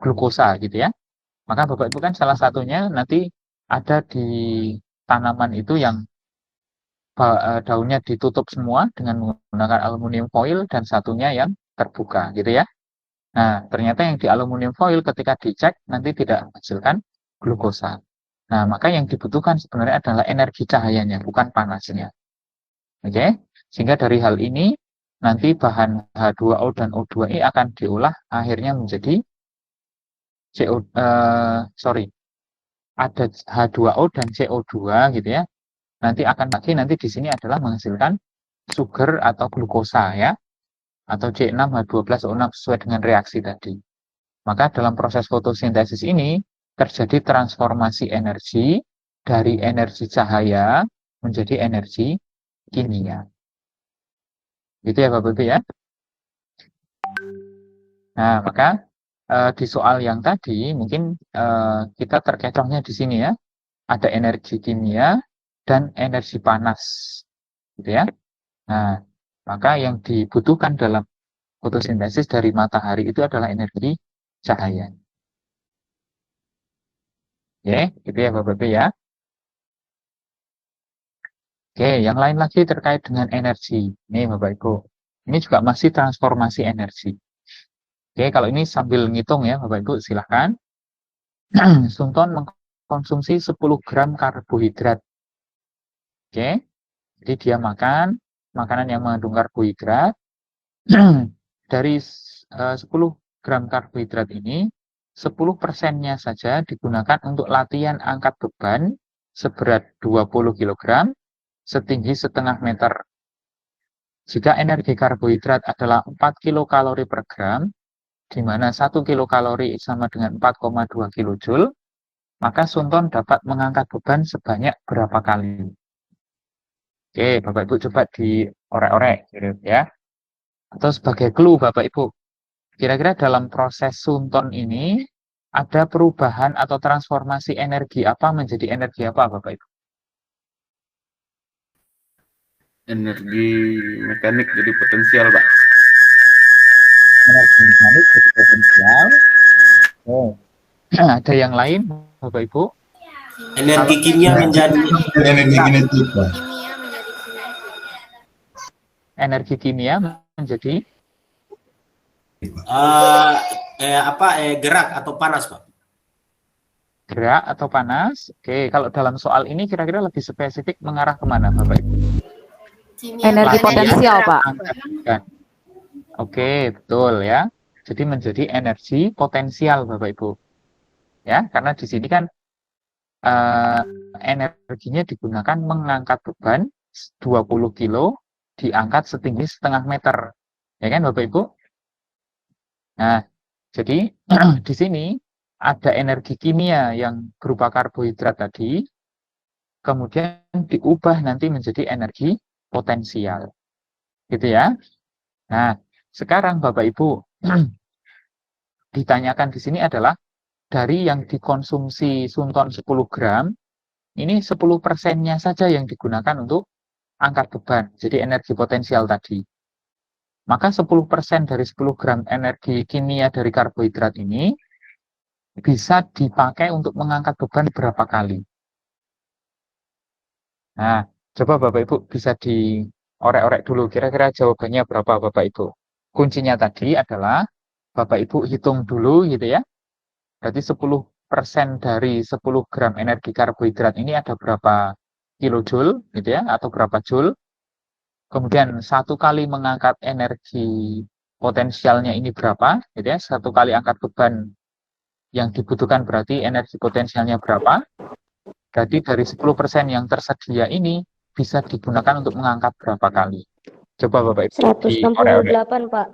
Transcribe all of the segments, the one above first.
glukosa gitu ya. Maka Bapak Ibu kan salah satunya nanti ada di tanaman itu yang daunnya ditutup semua dengan menggunakan aluminium foil dan satunya yang terbuka gitu ya. Nah, ternyata yang di aluminium foil ketika dicek nanti tidak menghasilkan glukosa. Nah, maka yang dibutuhkan sebenarnya adalah energi cahayanya, bukan panasnya. Oke? Sehingga dari hal ini nanti bahan H2O dan O2E akan diolah akhirnya menjadi ada H2O dan CO2 gitu ya. Nanti di sini adalah menghasilkan sugar atau glukosa ya, atau C6H12O6 sesuai dengan reaksi tadi. Maka dalam proses fotosintesis ini terjadi transformasi energi dari energi cahaya menjadi energi kimia. Gitu ya Bapak Ibu ya. Nah, maka di soal yang tadi mungkin kita terkecohnya di sini ya. Ada energi kimia dan energi panas. Gitu ya. Nah, maka yang dibutuhkan dalam fotosintesis dari matahari itu adalah energi cahaya. Oke, gitu ya Bapak Ibu ya. Oke, yang lain lagi terkait dengan energi. Ini Bapak Ibu. Ini juga masih transformasi energi. Oke, kalau ini sambil ngitung ya Bapak Ibu, silahkan. Sunton mengkonsumsi 10 gram karbohidrat. Oke, jadi dia makan makanan yang mengandung karbohidrat. Dari 10 gram karbohidrat ini, 10%-nya saja digunakan untuk latihan angkat beban seberat 20 kg, setinggi setengah meter. Jika energi karbohidrat adalah 4 kilokalori per gram, di mana 1 kilokalori sama dengan 4,2 kilojoule, maka Sunton dapat mengangkat beban sebanyak berapa kali? Oke, Bapak Ibu coba diorek-orek gitu ya. Atau sebagai clue Bapak Ibu, kira-kira dalam proses Sunton ini ada perubahan atau transformasi energi apa menjadi energi apa Bapak Ibu? Energi mekanik jadi potensial, Pak. Energi mekanik jadi potensial. Oh. Ada yang lain Bapak Ibu? Energi kimia menjadi energi kinetika. Energi kimia menjadi gerak atau panas, Pak. gerak atau panas. Oke, kalau dalam soal ini kira-kira lebih spesifik mengarah kemana Bapak Ibu? Energi potensial, Pak. Oke, betul ya. Jadi menjadi energi potensial Bapak Ibu. Ya, karena di sini kan energinya digunakan mengangkat beban 20 kilo diangkat setinggi setengah meter. Ya kan Bapak Ibu? Nah, jadi di sini ada energi kimia yang berupa karbohidrat tadi, kemudian diubah nanti menjadi energi potensial. Gitu ya. Nah, sekarang Bapak Ibu ditanyakan di sini adalah dari yang dikonsumsi Sunton 10 gram, ini 10%-nya saja yang digunakan untuk angkat beban, jadi energi potensial tadi. Maka 10% dari 10 gram energi kimia dari karbohidrat ini bisa dipakai untuk mengangkat beban berapa kali. Nah, coba Bapak Ibu bisa diorek-orek dulu, kira-kira jawabannya berapa Bapak Ibu. Kuncinya tadi adalah Bapak Ibu hitung dulu gitu ya. Berarti 10% dari 10 gram energi karbohidrat ini ada berapa kilojoule gitu ya, atau berapa joule. Kemudian satu kali mengangkat energi potensialnya ini berapa gitu ya. Satu kali angkat beban yang dibutuhkan berarti energi potensialnya berapa. Jadi dari 10% yang tersedia ini bisa digunakan untuk mengangkat berapa kali. Coba Bapak Ibu 168, Pak.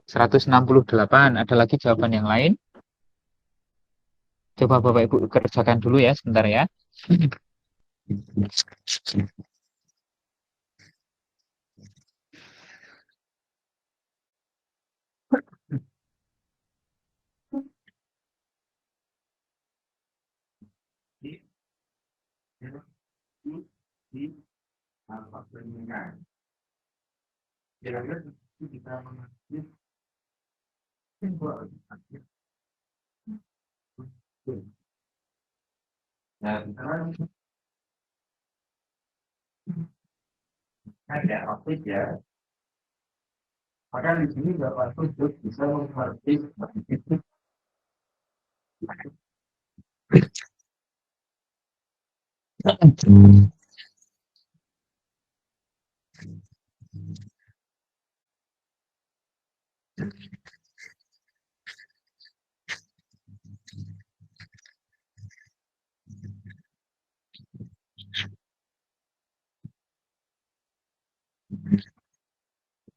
168. Ada lagi jawaban yang lain? Coba Bapak Ibu kerjakan dulu ya sebentar ya. Nah, sekarang ada aktif ya. Maka di sini Bapak Tujuh bisa mengerti seperti itu.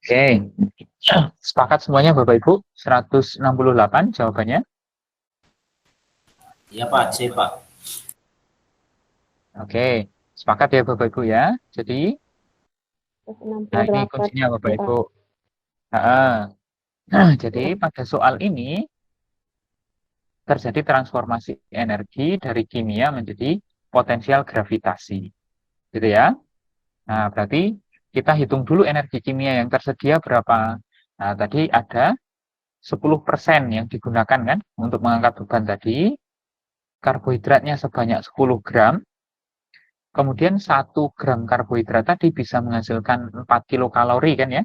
Oke, sepakat semuanya Bapak Ibu? 168 jawabannya. Ya Pak, C Pak. Oke, sepakat ya Bapak Ibu ya. Jadi, nah ini 168 kuncinya Bapak Pak. Ibu. Jadi pada soal ini terjadi transformasi energi dari kimia menjadi potensial gravitasi. Gitu ya. Nah, berarti kita hitung dulu energi kimia yang tersedia berapa. Nah, tadi ada 10% yang digunakan kan untuk mengangkat beban tadi. Karbohidratnya sebanyak 10 gram. Kemudian 1 gram karbohidrat tadi bisa menghasilkan 4 kilokalori kan ya.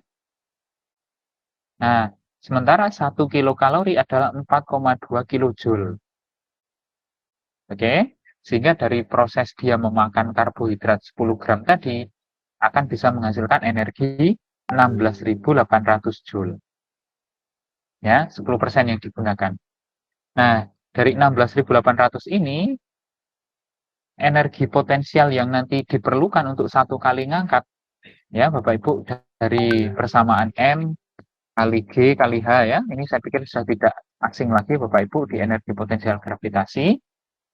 Nah, sementara 1 kilokalori adalah 4,2 kilojoule. Oke, sehingga dari proses dia memakan karbohidrat 10 gram tadi akan bisa menghasilkan energi 16.800 joule. Ya, 10% yang digunakan. Nah, dari 16.800 ini energi potensial yang nanti diperlukan untuk satu kali ngangkat, ya Bapak Ibu, dari persamaan M kali G kali H ya, ini saya pikir sudah tidak asing lagi Bapak Ibu di energi potensial gravitasi.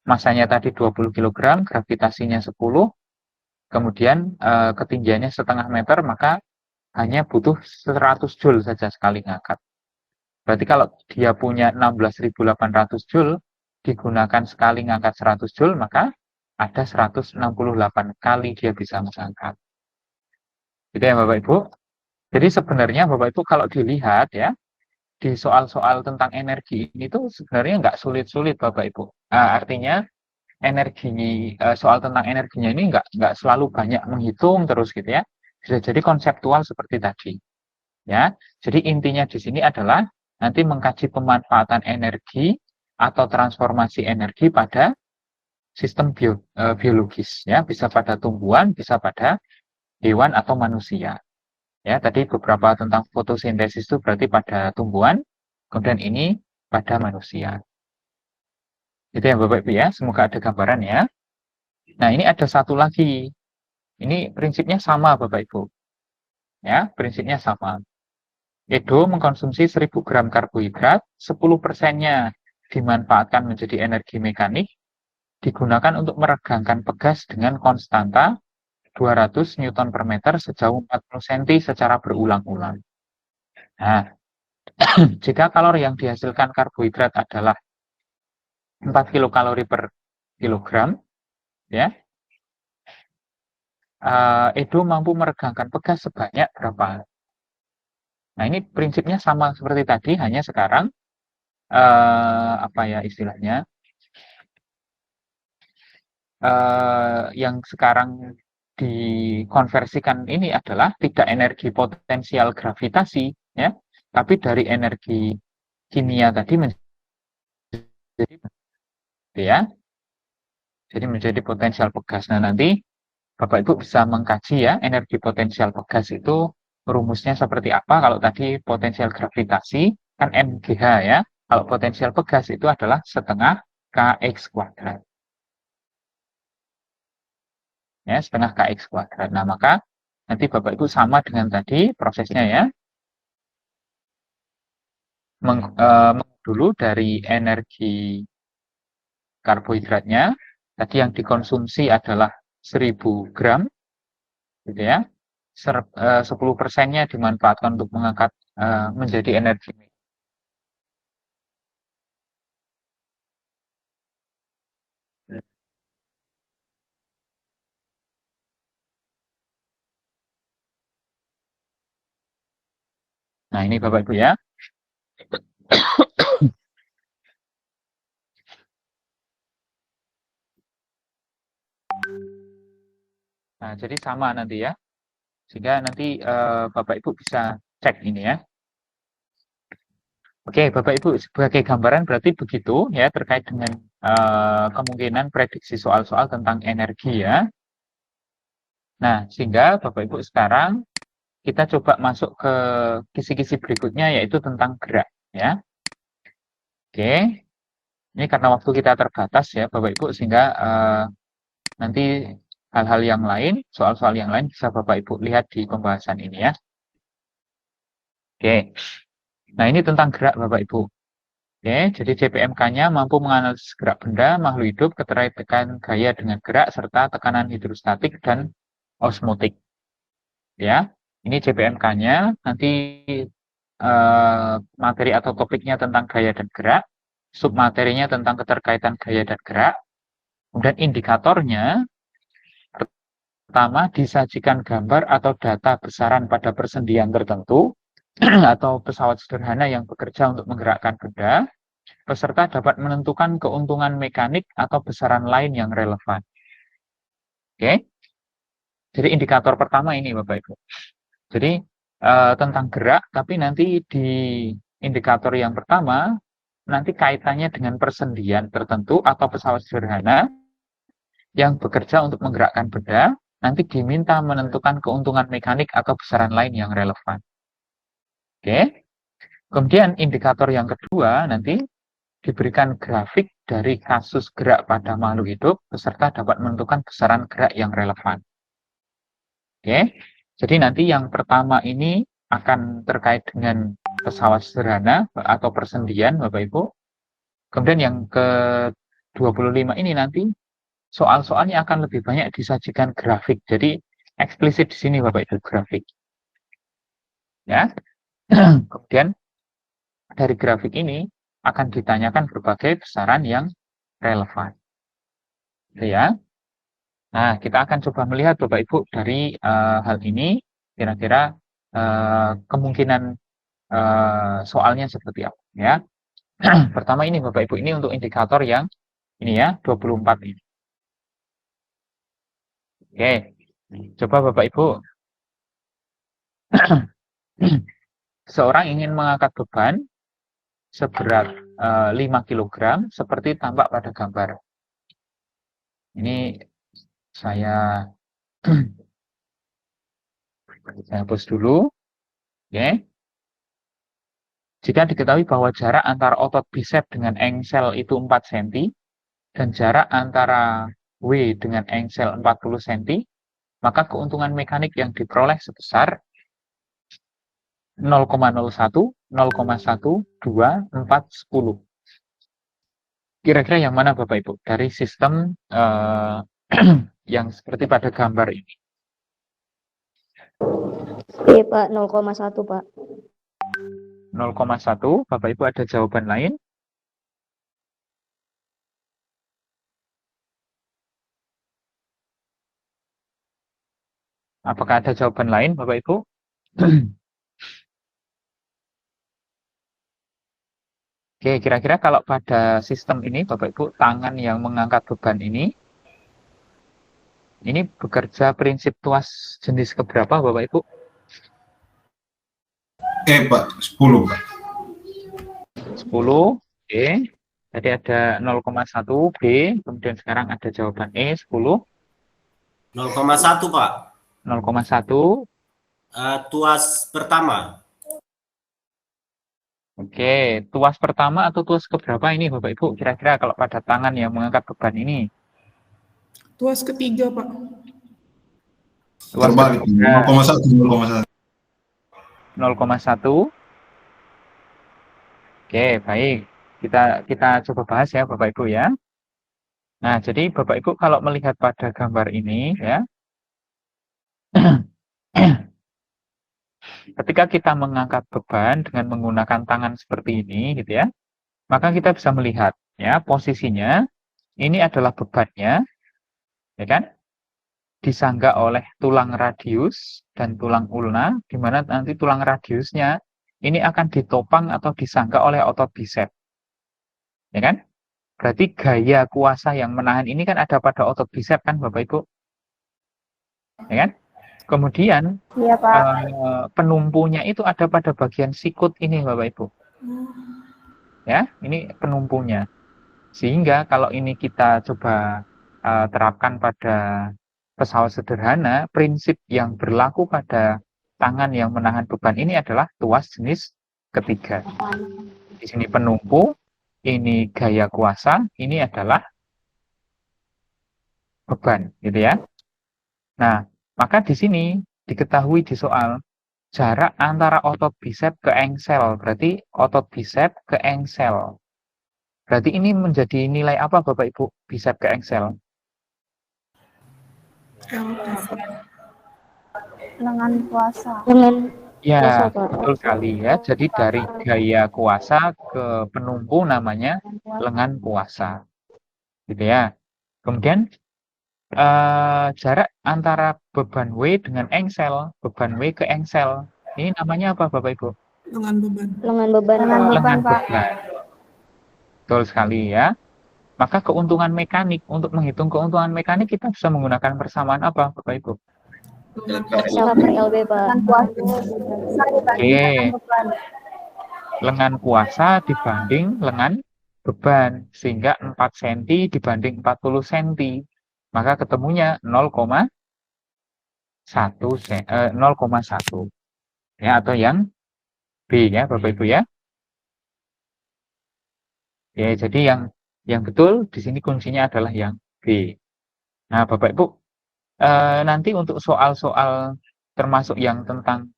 Masanya tadi 20 kg, gravitasinya 10, kemudian ketinggiannya setengah meter, maka hanya butuh 100 joule saja sekali ngangkat. Berarti kalau dia punya 16.800 joule, digunakan sekali ngangkat 100 joule, maka ada 168 kali dia bisa mengangkat. Gitu ya Bapak Ibu. Jadi sebenarnya Bapak Ibu kalau dilihat ya, di soal-soal tentang energi ini tuh sebenarnya nggak sulit-sulit Bapak Ibu. Artinya energi soal tentang energinya ini nggak selalu banyak menghitung terus gitu ya. Bisa jadi konseptual seperti tadi. Ya, jadi intinya di sini adalah nanti mengkaji pemanfaatan energi atau transformasi energi pada sistem biologis ya, bisa pada tumbuhan, bisa pada hewan atau manusia. Ya, tadi beberapa tentang fotosintesis itu berarti pada tumbuhan, kemudian ini pada manusia. Itu ya Bapak Ibu ya, semoga ada gambaran ya. Nah, ini ada satu lagi. Ini prinsipnya sama Bapak Ibu. Ya, prinsipnya sama. Edo mengkonsumsi 1000 gram karbohidrat, 10%-nya dimanfaatkan menjadi energi mekanik, digunakan untuk meregangkan pegas dengan konstanta 200 Newton per meter sejauh 40 cm secara berulang-ulang. Nah, jika kalori yang dihasilkan karbohidrat adalah 4 kilokalori per kilogram, ya, Edo mampu meregangkan pegas sebanyak berapa? Nah, ini prinsipnya sama seperti tadi, hanya sekarang apa ya istilahnya? Yang sekarang dikonversikan ini adalah tidak energi potensial gravitasi, ya, tapi dari energi kimia tadi menjadi, ya, jadi menjadi potensial pegas. Nah, nanti Bapak Ibu bisa mengkaji ya energi potensial pegas itu rumusnya seperti apa. Kalau tadi potensial gravitasi kan MGH ya. Kalau potensial pegas itu adalah setengah kx kuadrat. Ya, setengah kx kuadrat. Nah, maka nanti Bapak Ibu sama dengan tadi prosesnya ya. Dulu dari energi karbohidratnya, tadi yang dikonsumsi adalah 1000 gram, gitu ya. 10%-nya dimanfaatkan untuk mengangkat menjadi energi. Nah, ini Bapak Ibu ya. Nah, jadi sama nanti ya. Sehingga nanti Bapak Ibu bisa cek ini ya. Oke, Bapak Ibu, sebagai gambaran berarti begitu ya terkait dengan kemungkinan prediksi soal-soal tentang energi ya. Nah, sehingga Bapak Ibu sekarang kita coba masuk ke kisi-kisi berikutnya yaitu tentang gerak ya. Oke, ini karena waktu kita terbatas ya Bapak Ibu sehingga nanti hal-hal yang lain, soal-soal yang lain bisa Bapak Ibu lihat di pembahasan ini ya. Oke, nah ini tentang gerak Bapak Ibu. Oke, jadi JPMK-nya mampu menganalisis gerak benda, makhluk hidup, keterkaitan gaya dengan gerak, serta tekanan hidrostatik dan osmotik. Ya, ini JPMK-nya, nanti materi atau topiknya tentang gaya dan gerak, submaterinya tentang keterkaitan gaya dan gerak, kemudian indikatornya, pertama disajikan gambar atau data besaran pada persendian tertentu, atau pesawat sederhana yang bekerja untuk menggerakkan benda, peserta dapat menentukan keuntungan mekanik atau besaran lain yang relevan. Oke, jadi indikator pertama ini Bapak Ibu. Jadi tentang gerak, tapi nanti di indikator yang pertama, nanti kaitannya dengan persendian tertentu atau pesawat sederhana yang bekerja untuk menggerakkan benda, nanti diminta menentukan keuntungan mekanik atau besaran lain yang relevan. Oke, kemudian indikator yang kedua nanti diberikan grafik dari kasus gerak pada makhluk hidup, peserta dapat menentukan besaran gerak yang relevan. Oke, jadi nanti yang pertama ini akan terkait dengan pesawat sederhana atau persendian, Bapak Ibu. Kemudian yang ke-25 ini nanti soal-soalnya akan lebih banyak disajikan grafik. Jadi eksplisit di sini Bapak Ibu grafik. Ya. Kemudian dari grafik ini akan ditanyakan berbagai besaran yang relevan. Ya. Nah, kita akan coba melihat Bapak Ibu dari hal ini kira-kira kemungkinan soalnya seperti apa ya. Pertama ini Bapak Ibu ini untuk indikator yang ini ya 24 ini. Oke. Coba Bapak Ibu seorang ingin mengangkat beban seberat 5 kg seperti tampak pada gambar. Ini saya hapus dulu. Oke. Jika diketahui bahwa jarak antara otot bisep dengan engsel itu 4 cm dan jarak antara W dengan engsel 40 cm, maka keuntungan mekanik yang diperoleh sebesar 0,01, 0,1, 2, 4, 10. Kira-kira yang mana Bapak Ibu dari sistem yang seperti pada gambar ini? Iya Pak, 0,1 Pak. 0,1, Bapak Ibu ada jawaban lain? Apakah ada jawaban lain Bapak Ibu? Oke, kira-kira kalau pada sistem ini Bapak Ibu, tangan yang mengangkat beban ini bekerja prinsip tuas jenis keberapa Bapak Ibu? Pak, 10 Pak. 10, oke. Jadi ada 0,1 B, kemudian sekarang ada jawaban E 10. 0,1 Pak. 0,1. Tuas pertama. Oke, tuas pertama atau tuas keberapa ini Bapak Ibu? Kira-kira kalau pada tangan yang mengangkat beban ini? Tuas ketiga, Pak. Tuas Terbalik, ketiga. 0,1. 0,1. Oke, baik. Kita coba bahas ya Bapak Ibu ya. Nah, jadi Bapak Ibu kalau melihat pada gambar ini ya. Ketika kita mengangkat beban dengan menggunakan tangan seperti ini gitu ya. Maka kita bisa melihat ya posisinya ini adalah bebannya ya kan? Disangga oleh tulang radius dan tulang ulna, di mana nanti tulang radiusnya ini akan ditopang atau disangga oleh otot bisep. Ya kan? Berarti gaya kuasa yang menahan ini kan ada pada otot bisep kan Bapak Ibu? Ya kan? Kemudian Iya, Pak. penumpunya itu ada pada bagian sikut ini, Bapak Ibu. Ya, ini penumpunya. Sehingga kalau ini kita coba terapkan pada pesawat sederhana, prinsip yang berlaku pada tangan yang menahan beban ini adalah tuas jenis ketiga. Di sini penumpu, ini gaya kuasa, ini adalah beban, gitu ya. Nah, maka di sini diketahui di soal jarak antara otot bisep ke engsel, berarti otot bisep ke engsel. Berarti ini menjadi nilai apa Bapak Ibu bisep ke engsel? Lengan kuasa. Lengan Ya, kuasa, Pak. betul sekali ya. Jadi dari gaya kuasa ke penumpu namanya lengan kuasa. Gitu ya. Kemudian jarak antara beban W dengan engsel, beban W ke engsel. Ini namanya apa Bapak Ibu? Lengan beban. Lengan beban, Pak. Lengan beban. Betul sekali ya. Maka keuntungan mekanik, untuk menghitung keuntungan mekanik kita bisa menggunakan persamaan apa Bapak Ibu? Sama per LB, Pak. Oke. Lengan kuasa dibanding lengan beban, sehingga 4 cm dibanding 40 cm. Maka ketemunya 0,1 ya, atau yang B ya Bapak Ibu ya. Ya, jadi yang betul di sini kuncinya adalah yang B. Nah, Bapak Ibu, nanti untuk soal-soal termasuk yang tentang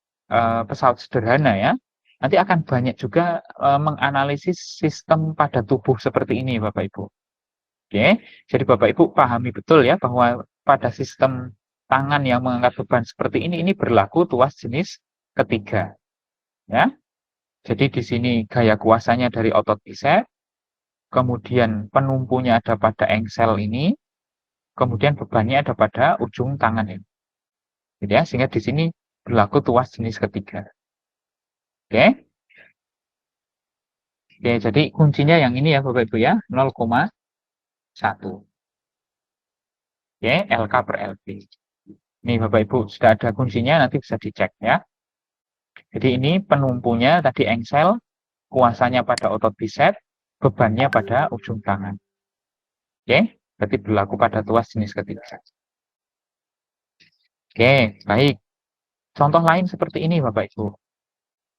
pesawat sederhana ya, nanti akan banyak juga menganalisis sistem pada tubuh seperti ini Bapak Ibu. Oke, jadi Bapak Ibu pahami betul ya bahwa pada sistem tangan yang mengangkat beban seperti ini berlaku tuas jenis ketiga. Ya. Jadi di sini gaya kuasanya dari otot bisep, kemudian penumpunya ada pada engsel ini, kemudian bebannya ada pada ujung tangan ini. Gitu ya, sehingga di sini berlaku tuas jenis ketiga. Oke. Oke, jadi kuncinya yang ini ya Bapak Ibu ya, 0,1. Oke, LK per LB. Ini Bapak Ibu sudah ada kuncinya, nanti bisa dicek ya. Jadi ini penumpunya tadi engsel, kuasanya pada otot bisep, bebannya pada ujung tangan. Oke, berarti berlaku pada tuas jenis ketiga. Oke, baik. Contoh lain seperti ini Bapak Ibu.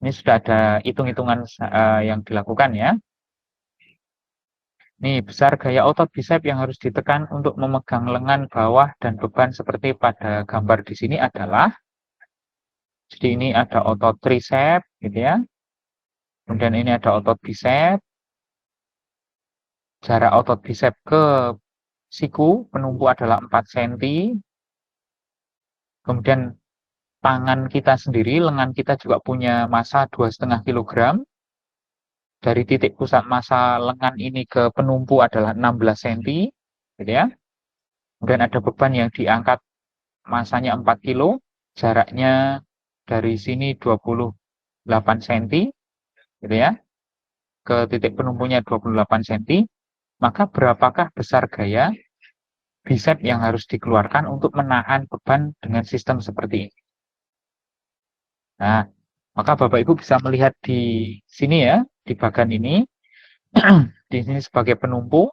Ini sudah ada hitung-hitungan yang dilakukan ya. Nih, besar gaya otot bisep yang harus ditekan untuk memegang lengan bawah dan beban seperti pada gambar di sini adalah, jadi ini ada otot tricep, gitu ya. Kemudian ini ada otot bisep. Jarak otot bisep ke siku penumpu adalah 4 cm. Kemudian tangan kita sendiri, lengan kita juga punya massa 2,5 kg. Dari titik pusat massa lengan ini ke penumpu adalah 16 cm, gitu ya. Kemudian ada beban yang diangkat massanya 4 kg, jaraknya dari sini 28 cm, gitu ya. Ke titik penumpunya 28 cm, maka berapakah besar gaya bisep yang harus dikeluarkan untuk menahan beban dengan sistem seperti ini? Nah, maka Bapak Ibu bisa melihat di sini ya, di bagian ini, di sini sebagai penumpu,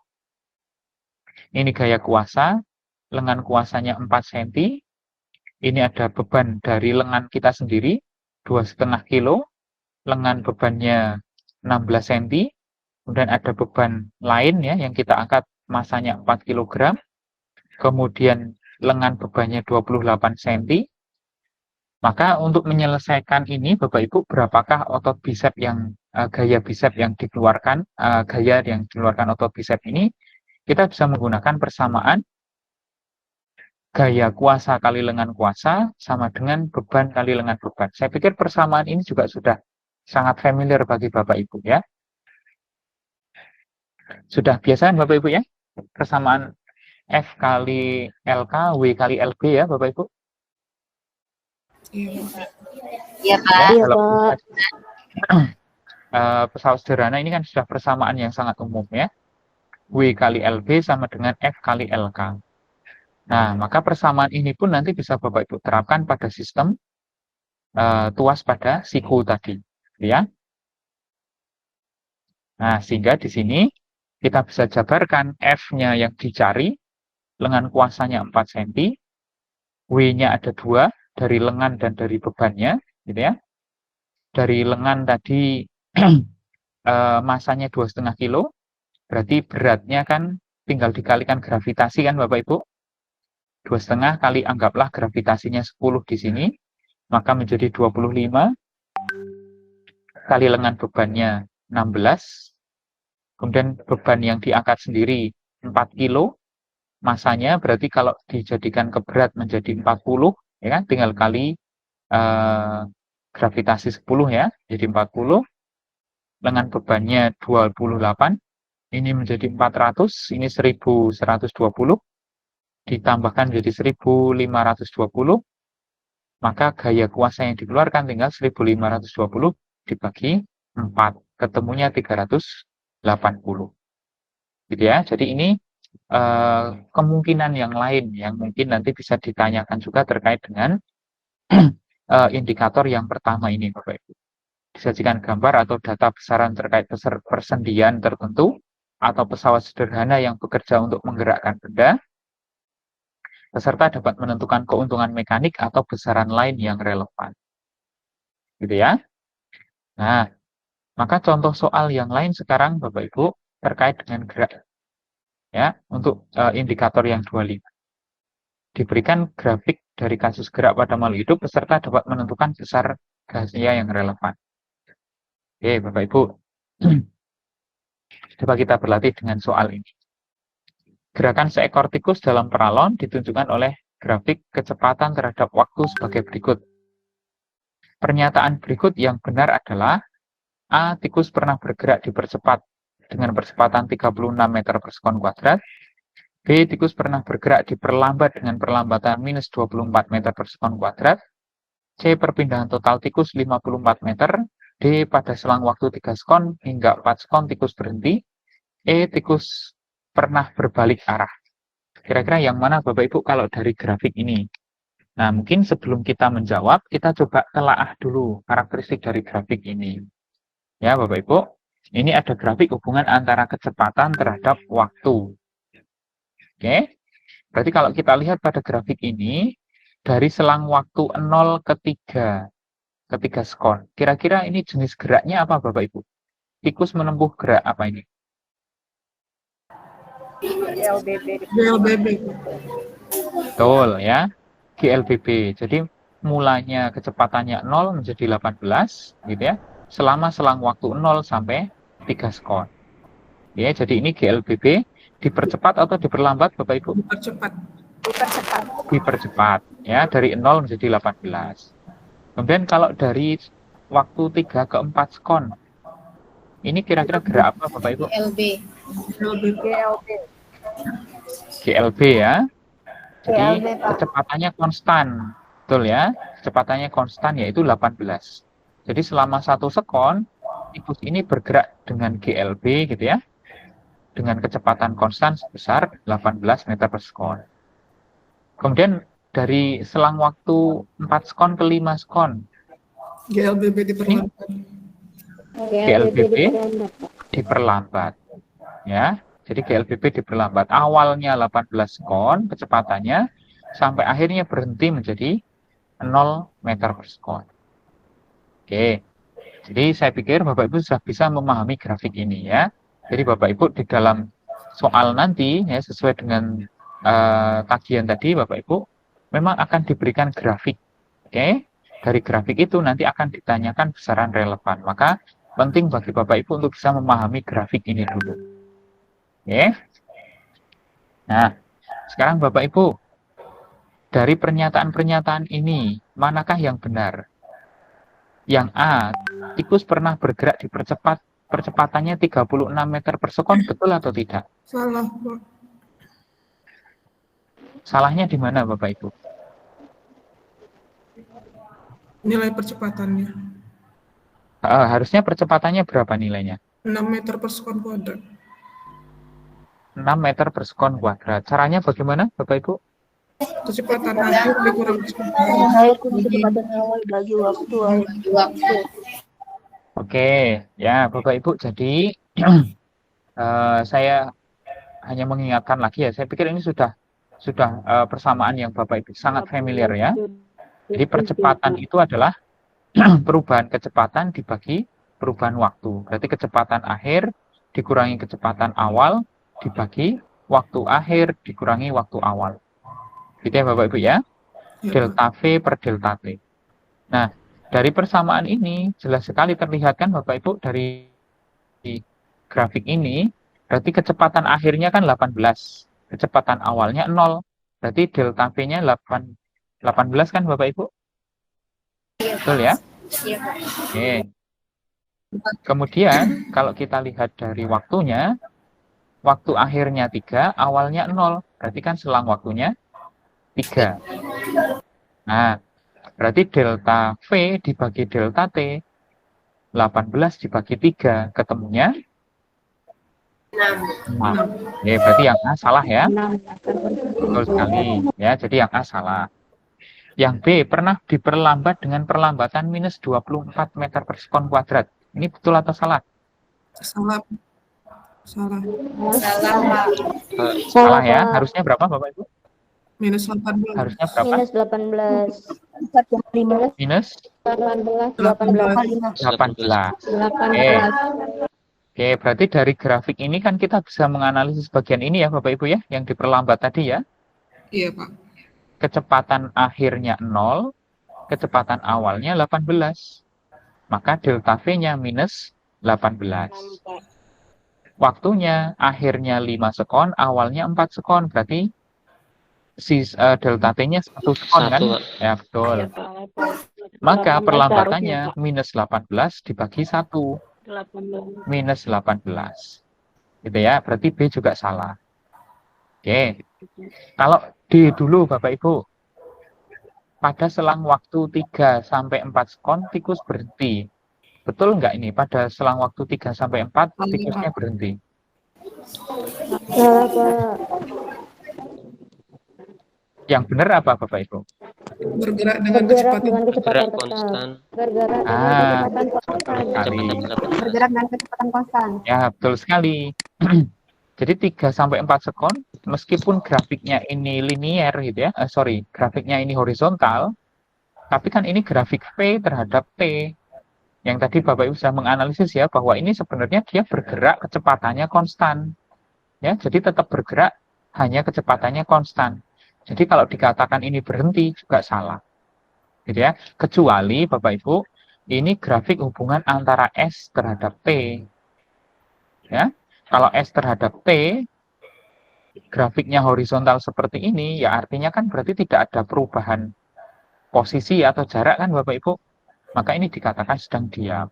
ini gaya kuasa, lengan kuasanya 4 cm, ini ada beban dari lengan kita sendiri, 2,5 kg, lengan bebannya 16 cm, kemudian ada beban lain ya, yang kita angkat massanya 4 kg, kemudian lengan bebannya 28 cm, maka untuk menyelesaikan ini Bapak Ibu, berapakah otot bisep yang gaya bisep yang dikeluarkan, gaya yang dikeluarkan otot bisep ini, kita bisa menggunakan persamaan gaya kuasa kali lengan kuasa sama dengan beban kali lengan beban. Saya pikir persamaan ini juga sudah sangat familiar bagi Bapak Ibu ya. Sudah biasa Bapak Ibu ya? Persamaan F kali LK, W kali LB ya Bapak Ibu? Iya, Pak. Ya, Iya, kalau Pak. pesawat sederhana ini kan sudah persamaan yang sangat umum ya. W kali LB sama dengan F kali LK. Nah, maka persamaan ini pun nanti bisa Bapak Ibu terapkan pada sistem tuas pada siku tadi, ya. Nah, sehingga di sini kita bisa jabarkan F-nya yang dicari, lengan kuasanya 4 cm, W-nya ada 2, dari lengan dan dari bebannya, gitu ya. Dari lengan tadi masanya 2,5 kilo, berarti beratnya kan tinggal dikalikan gravitasi kan Bapak Ibu. 2,5 kali anggaplah gravitasinya 10 di sini, maka menjadi 25, kali lengan bebannya 16, kemudian beban yang diangkat sendiri 4 kilo, masanya berarti kalau dijadikan ke berat menjadi 40, ya kan, tinggal kali gravitasi 10 ya, jadi 40, lengan bebannya 28, ini menjadi 400, ini 1120, ditambahkan menjadi 1520, maka gaya kuasa yang dikeluarkan tinggal 1520 dibagi 4, ketemunya 380. Gitu ya. Jadi ini kemungkinan yang lain yang mungkin nanti bisa ditanyakan juga terkait dengan indikator yang pertama ini Bapak Ibu. Disajikan gambar atau data besaran terkait persendian tertentu atau pesawat sederhana yang bekerja untuk menggerakkan benda. Peserta dapat menentukan keuntungan mekanik atau besaran lain yang relevan. Gitu ya. Nah, maka contoh soal yang lain sekarang Bapak Ibu terkait dengan gerak. Ya, untuk indikator yang 25. Diberikan grafik dari kasus gerak pada makhluk hidup, peserta dapat menentukan besar gaya yang relevan. Oke, Bapak Ibu. Coba kita berlatih dengan soal ini. Gerakan seekor tikus dalam peralon ditunjukkan oleh grafik kecepatan terhadap waktu sebagai berikut. Pernyataan berikut yang benar adalah A. Tikus pernah bergerak dipercepat dengan percepatan 36 meter per sekon kuadrat. B. Tikus pernah bergerak diperlambat dengan perlambatan minus 24 meter per sekon kuadrat. C. Perpindahan total tikus 54 meter. D. Pada selang waktu 3 sekon hingga 4 sekon tikus berhenti. E. Tikus pernah berbalik arah. Kira-kira yang mana Bapak Ibu kalau dari grafik ini? Nah, mungkin sebelum kita menjawab, kita coba telaah dulu karakteristik dari grafik ini. Ya, Bapak Ibu. Ini ada grafik hubungan antara kecepatan terhadap waktu. Oke. Berarti kalau kita lihat pada grafik ini, dari selang waktu 0 ke 3 sekon. Kira-kira ini jenis geraknya apa Bapak Ibu? Tikus menempuh gerak apa ini? GLBB. Betul ya. GLBB. Jadi mulanya kecepatannya 0 menjadi 18 gitu ya. Selama selang waktu 0 sampai 3 sekon. Ya, jadi ini GLBB dipercepat atau diperlambat Bapak Ibu? Dipercepat. Dipercepat ya, dari 0 menjadi 18. Kemudian kalau dari waktu 3 ke 4 sekon. Ini kira-kira gerak apa Bapak Ibu? GLB ya. Jadi kecepatannya konstan. Betul ya. Kecepatannya konstan yaitu 18. Jadi selama 1 sekon tikus ini bergerak dengan GLB gitu ya, dengan kecepatan konstan sebesar 18 meter per sekon. Kemudian dari selang waktu 4 sekon ke 5 sekon, GLBB diperlambat. GLBB diperlambat. Ya, jadi GLBB diperlambat. Awalnya 18 sekon kecepatannya, sampai akhirnya berhenti menjadi 0 meter per sekon. Oke. Jadi saya pikir Bapak Ibu sudah bisa memahami grafik ini ya. Jadi Bapak Ibu di dalam soal nanti ya sesuai dengan tagihan tadi Bapak Ibu memang akan diberikan grafik. Oke. Dari grafik itu nanti akan ditanyakan besaran relevan. Maka penting bagi Bapak Ibu untuk bisa memahami grafik ini dulu. Oke. Nah, sekarang Bapak Ibu dari pernyataan-pernyataan ini manakah yang benar? Yang A, tikus pernah bergerak dipercepat, percepatannya 36 meter per sekon, betul atau tidak? Salah, Pak. Salahnya di mana Bapak Ibu? Nilai percepatannya. Harusnya percepatannya berapa nilainya? 6 meter per sekon kuadrat. 6 meter per sekon kuadrat. Caranya bagaimana Bapak Ibu? Kecepatan akhir dikurang kecepatan Akhir kecepatan awal bagi waktu. Oke, ya Bapak Ibu. Jadi saya hanya mengingatkan lagi ya. Saya pikir ini sudah persamaan yang Bapak Ibu sangat familiar ya. Jadi percepatan itu adalah perubahan kecepatan dibagi perubahan waktu. Berarti kecepatan akhir dikurangi kecepatan awal dibagi waktu akhir dikurangi waktu awal. Gitu ya Bapak Ibu ya. Delta V per delta T. Nah, dari persamaan ini jelas sekali terlihat kan Bapak Ibu dari grafik ini, berarti kecepatan akhirnya kan 18. Kecepatan awalnya 0. Berarti delta V-nya 18 kan Bapak Ibu? Betul ya? Oke. Kemudian kalau kita lihat dari waktunya, waktu akhirnya 3, awalnya 0. Berarti kan selang waktunya 3. Nah, berarti delta V dibagi delta T, 18 dibagi 3, ketemunya 6. Ya, berarti yang A salah ya. Betul sekali. Ya, jadi yang A salah. Yang B pernah diperlambat dengan perlambatan minus 24 meter per sekon kuadrat. Ini betul atau salah? Salah. Salah ya. Harusnya berapa Bapak Ibu? Minus 18. Harusnya berapa? Minus 18. Minus 18. Oke, berarti dari grafik ini kan kita bisa menganalisis bagian ini ya Bapak Ibu ya, yang diperlambat tadi ya. Iya Pak. Kecepatan akhirnya 0, kecepatan awalnya 18. Maka delta V-nya minus 18. Waktunya akhirnya 5 sekon, awalnya 4 sekon. Berarti delta T-nya 1 sekon kan? Ya, betul. Maka perlambatannya minus 18 dibagi 1. Minus 18. Gitu ya, berarti B juga salah. Oke. Kalau D dulu Bapak Ibu, pada selang waktu 3 sampai 4 sekon tikus berhenti. Betul nggak ini? Pada selang waktu 3 sampai 4 tikusnya berhenti. Salah, Pak. Yang benar apa Bapak Ibu? Bergerak dengan kecepatan konstan. Bergerak dengan kecepatan konstan. Ya, betul sekali. Jadi 3 sampai 4 sekon, meskipun grafiknya ini linier gitu ya, grafiknya ini horizontal, tapi kan ini grafik V terhadap T. Yang tadi Bapak Ibu sudah menganalisis ya, bahwa ini sebenarnya dia bergerak kecepatannya konstan. Ya, jadi tetap bergerak, hanya kecepatannya konstan. Jadi kalau dikatakan ini berhenti juga salah. Gitu ya. Kecuali Bapak Ibu, ini grafik hubungan antara S terhadap T. Ya. Kalau S terhadap T, grafiknya horizontal seperti ini, ya artinya kan berarti tidak ada perubahan posisi atau jarak kan Bapak Ibu. Maka ini dikatakan sedang diam.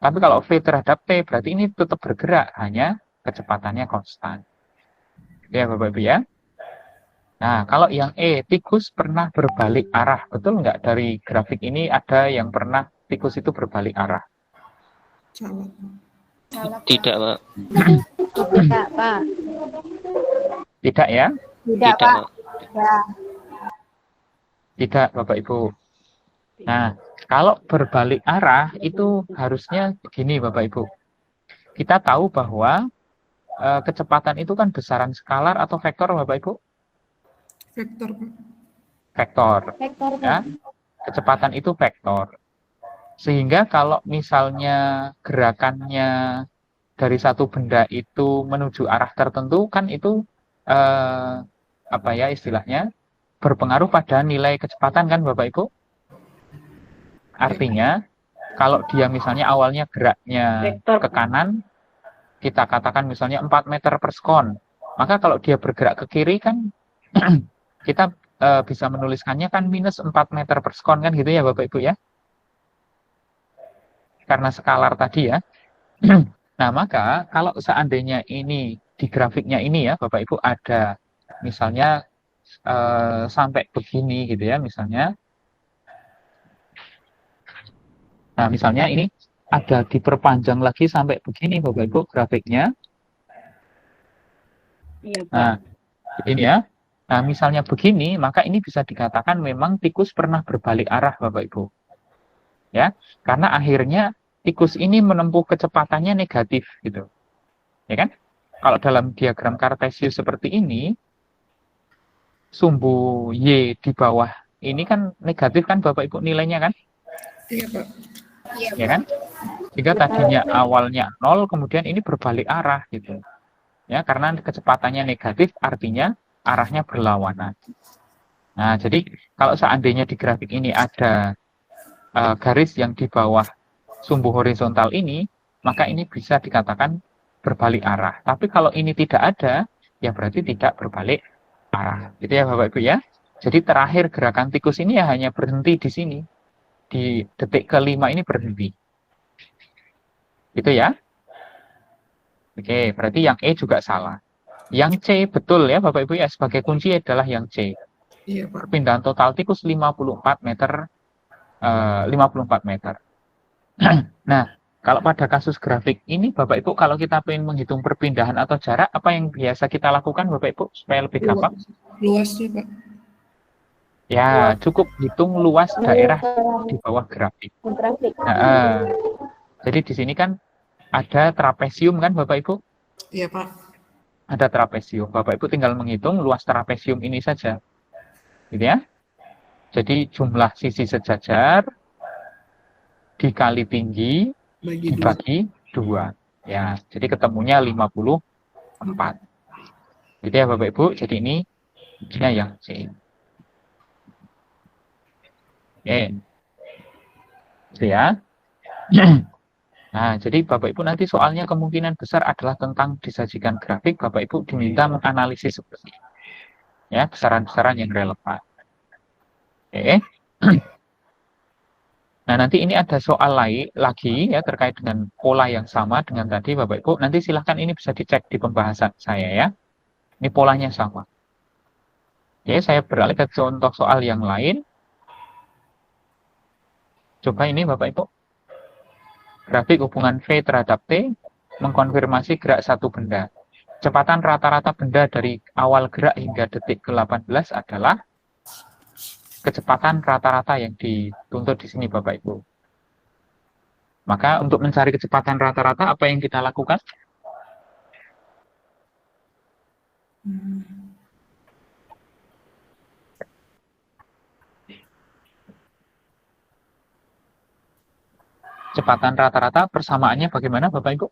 Tapi kalau V terhadap T, berarti ini tetap bergerak, hanya kecepatannya konstan. Ya Bapak Ibu ya. Nah, kalau yang E, tikus pernah berbalik arah. Betul nggak dari grafik ini ada yang pernah tikus itu berbalik arah? Salah. Tidak, Pak. Tidak, Pak. Tidak ya? Tidak, Pak. Ya. Tidak, Bapak Ibu. Nah, kalau berbalik arah itu harusnya begini, Bapak Ibu. Kita tahu bahwa kecepatan itu kan besaran skalar atau vektor, Bapak Ibu? Vektor, Pak. Vektor. Vektor, Ya. Kecepatan itu vektor. Sehingga kalau misalnya gerakannya dari satu benda itu menuju arah tertentu, kan itu apa ya istilahnya berpengaruh pada nilai kecepatan kan Bapak Ibu? Artinya kalau dia misalnya awalnya geraknya ke kanan, kita katakan misalnya 4 meter per sekon, maka kalau dia bergerak ke kiri kan kita bisa menuliskannya kan minus 4 meter per sekon kan gitu ya Bapak Ibu ya? Karena skalar tadi ya. Nah, maka kalau seandainya ini di grafiknya ini ya Bapak Ibu ada misalnya sampai begini gitu ya misalnya. Nah, misalnya ini ada diperpanjang lagi sampai begini Bapak Ibu grafiknya. Iya, Pak. Nah, ini ya. Nah, misalnya begini, maka ini bisa dikatakan memang tikus pernah berbalik arah, Bapak Ibu. Ya, karena akhirnya tikus ini menempuh kecepatannya negatif gitu. Ya kan? Kalau dalam diagram Cartesius seperti ini, sumbu Y di bawah ini kan negatif kan Bapak Ibu nilainya kan? Iya, Pak. Ya kan? Jika tadinya awalnya 0, kemudian ini berbalik arah gitu. Ya, karena kecepatannya negatif artinya arahnya berlawanan. Nah, jadi kalau seandainya di grafik ini ada garis yang di bawah sumbu horizontal ini, maka ini bisa dikatakan berbalik arah. Tapi kalau ini tidak ada, ya berarti tidak berbalik arah. Gitu ya Bapak Ibu ya. Jadi terakhir gerakan tikus ini ya hanya berhenti di sini. Di detik ke-5 ini berhenti. Gitu ya. Oke, berarti yang E juga salah. Yang C betul ya Bapak Ibu ya, sebagai kunci adalah yang C. Iya, Pak. Perpindahan total tikus 54 meter. 54 meter. Nah, kalau pada kasus grafik ini Bapak Ibu, kalau kita ingin menghitung perpindahan atau jarak, apa yang biasa kita lakukan Bapak Ibu supaya lebih gampang? Luasnya, Pak. Ya, cukup hitung luas daerah di bawah grafik. Nah, jadi di sini kan ada trapesium kan Bapak Ibu? Iya, Pak. Ada trapesium. Bapak Ibu tinggal menghitung luas trapesium ini saja. Gitu ya. Jadi jumlah sisi sejajar dikali tinggi dibagi 2. Ya, jadi ketemunya 54. Gitu ya Bapak Ibu. Jadi ini yang C. Oke. Gitu ya. Nah, jadi Bapak Ibu nanti soalnya kemungkinan besar adalah tentang disajikan grafik. Bapak Ibu diminta menganalisis seperti ini. Ya, besaran-besaran yang relevan. Oke. Nah, nanti ini ada soal lagi ya terkait dengan pola yang sama dengan tadi Bapak Ibu. Nanti silahkan ini bisa dicek di pembahasan saya ya. Ini polanya sama. Oke, saya beralih ke contoh soal yang lain. Coba ini Bapak Ibu. Grafik hubungan V terhadap T mengkonfirmasi gerak satu benda. Kecepatan rata-rata benda dari awal gerak hingga detik ke-18 adalah kecepatan rata-rata yang dituntut di sini Bapak Ibu. Maka untuk mencari kecepatan rata-rata apa yang kita lakukan? Kecepatan rata-rata persamaannya bagaimana Bapak Ibu?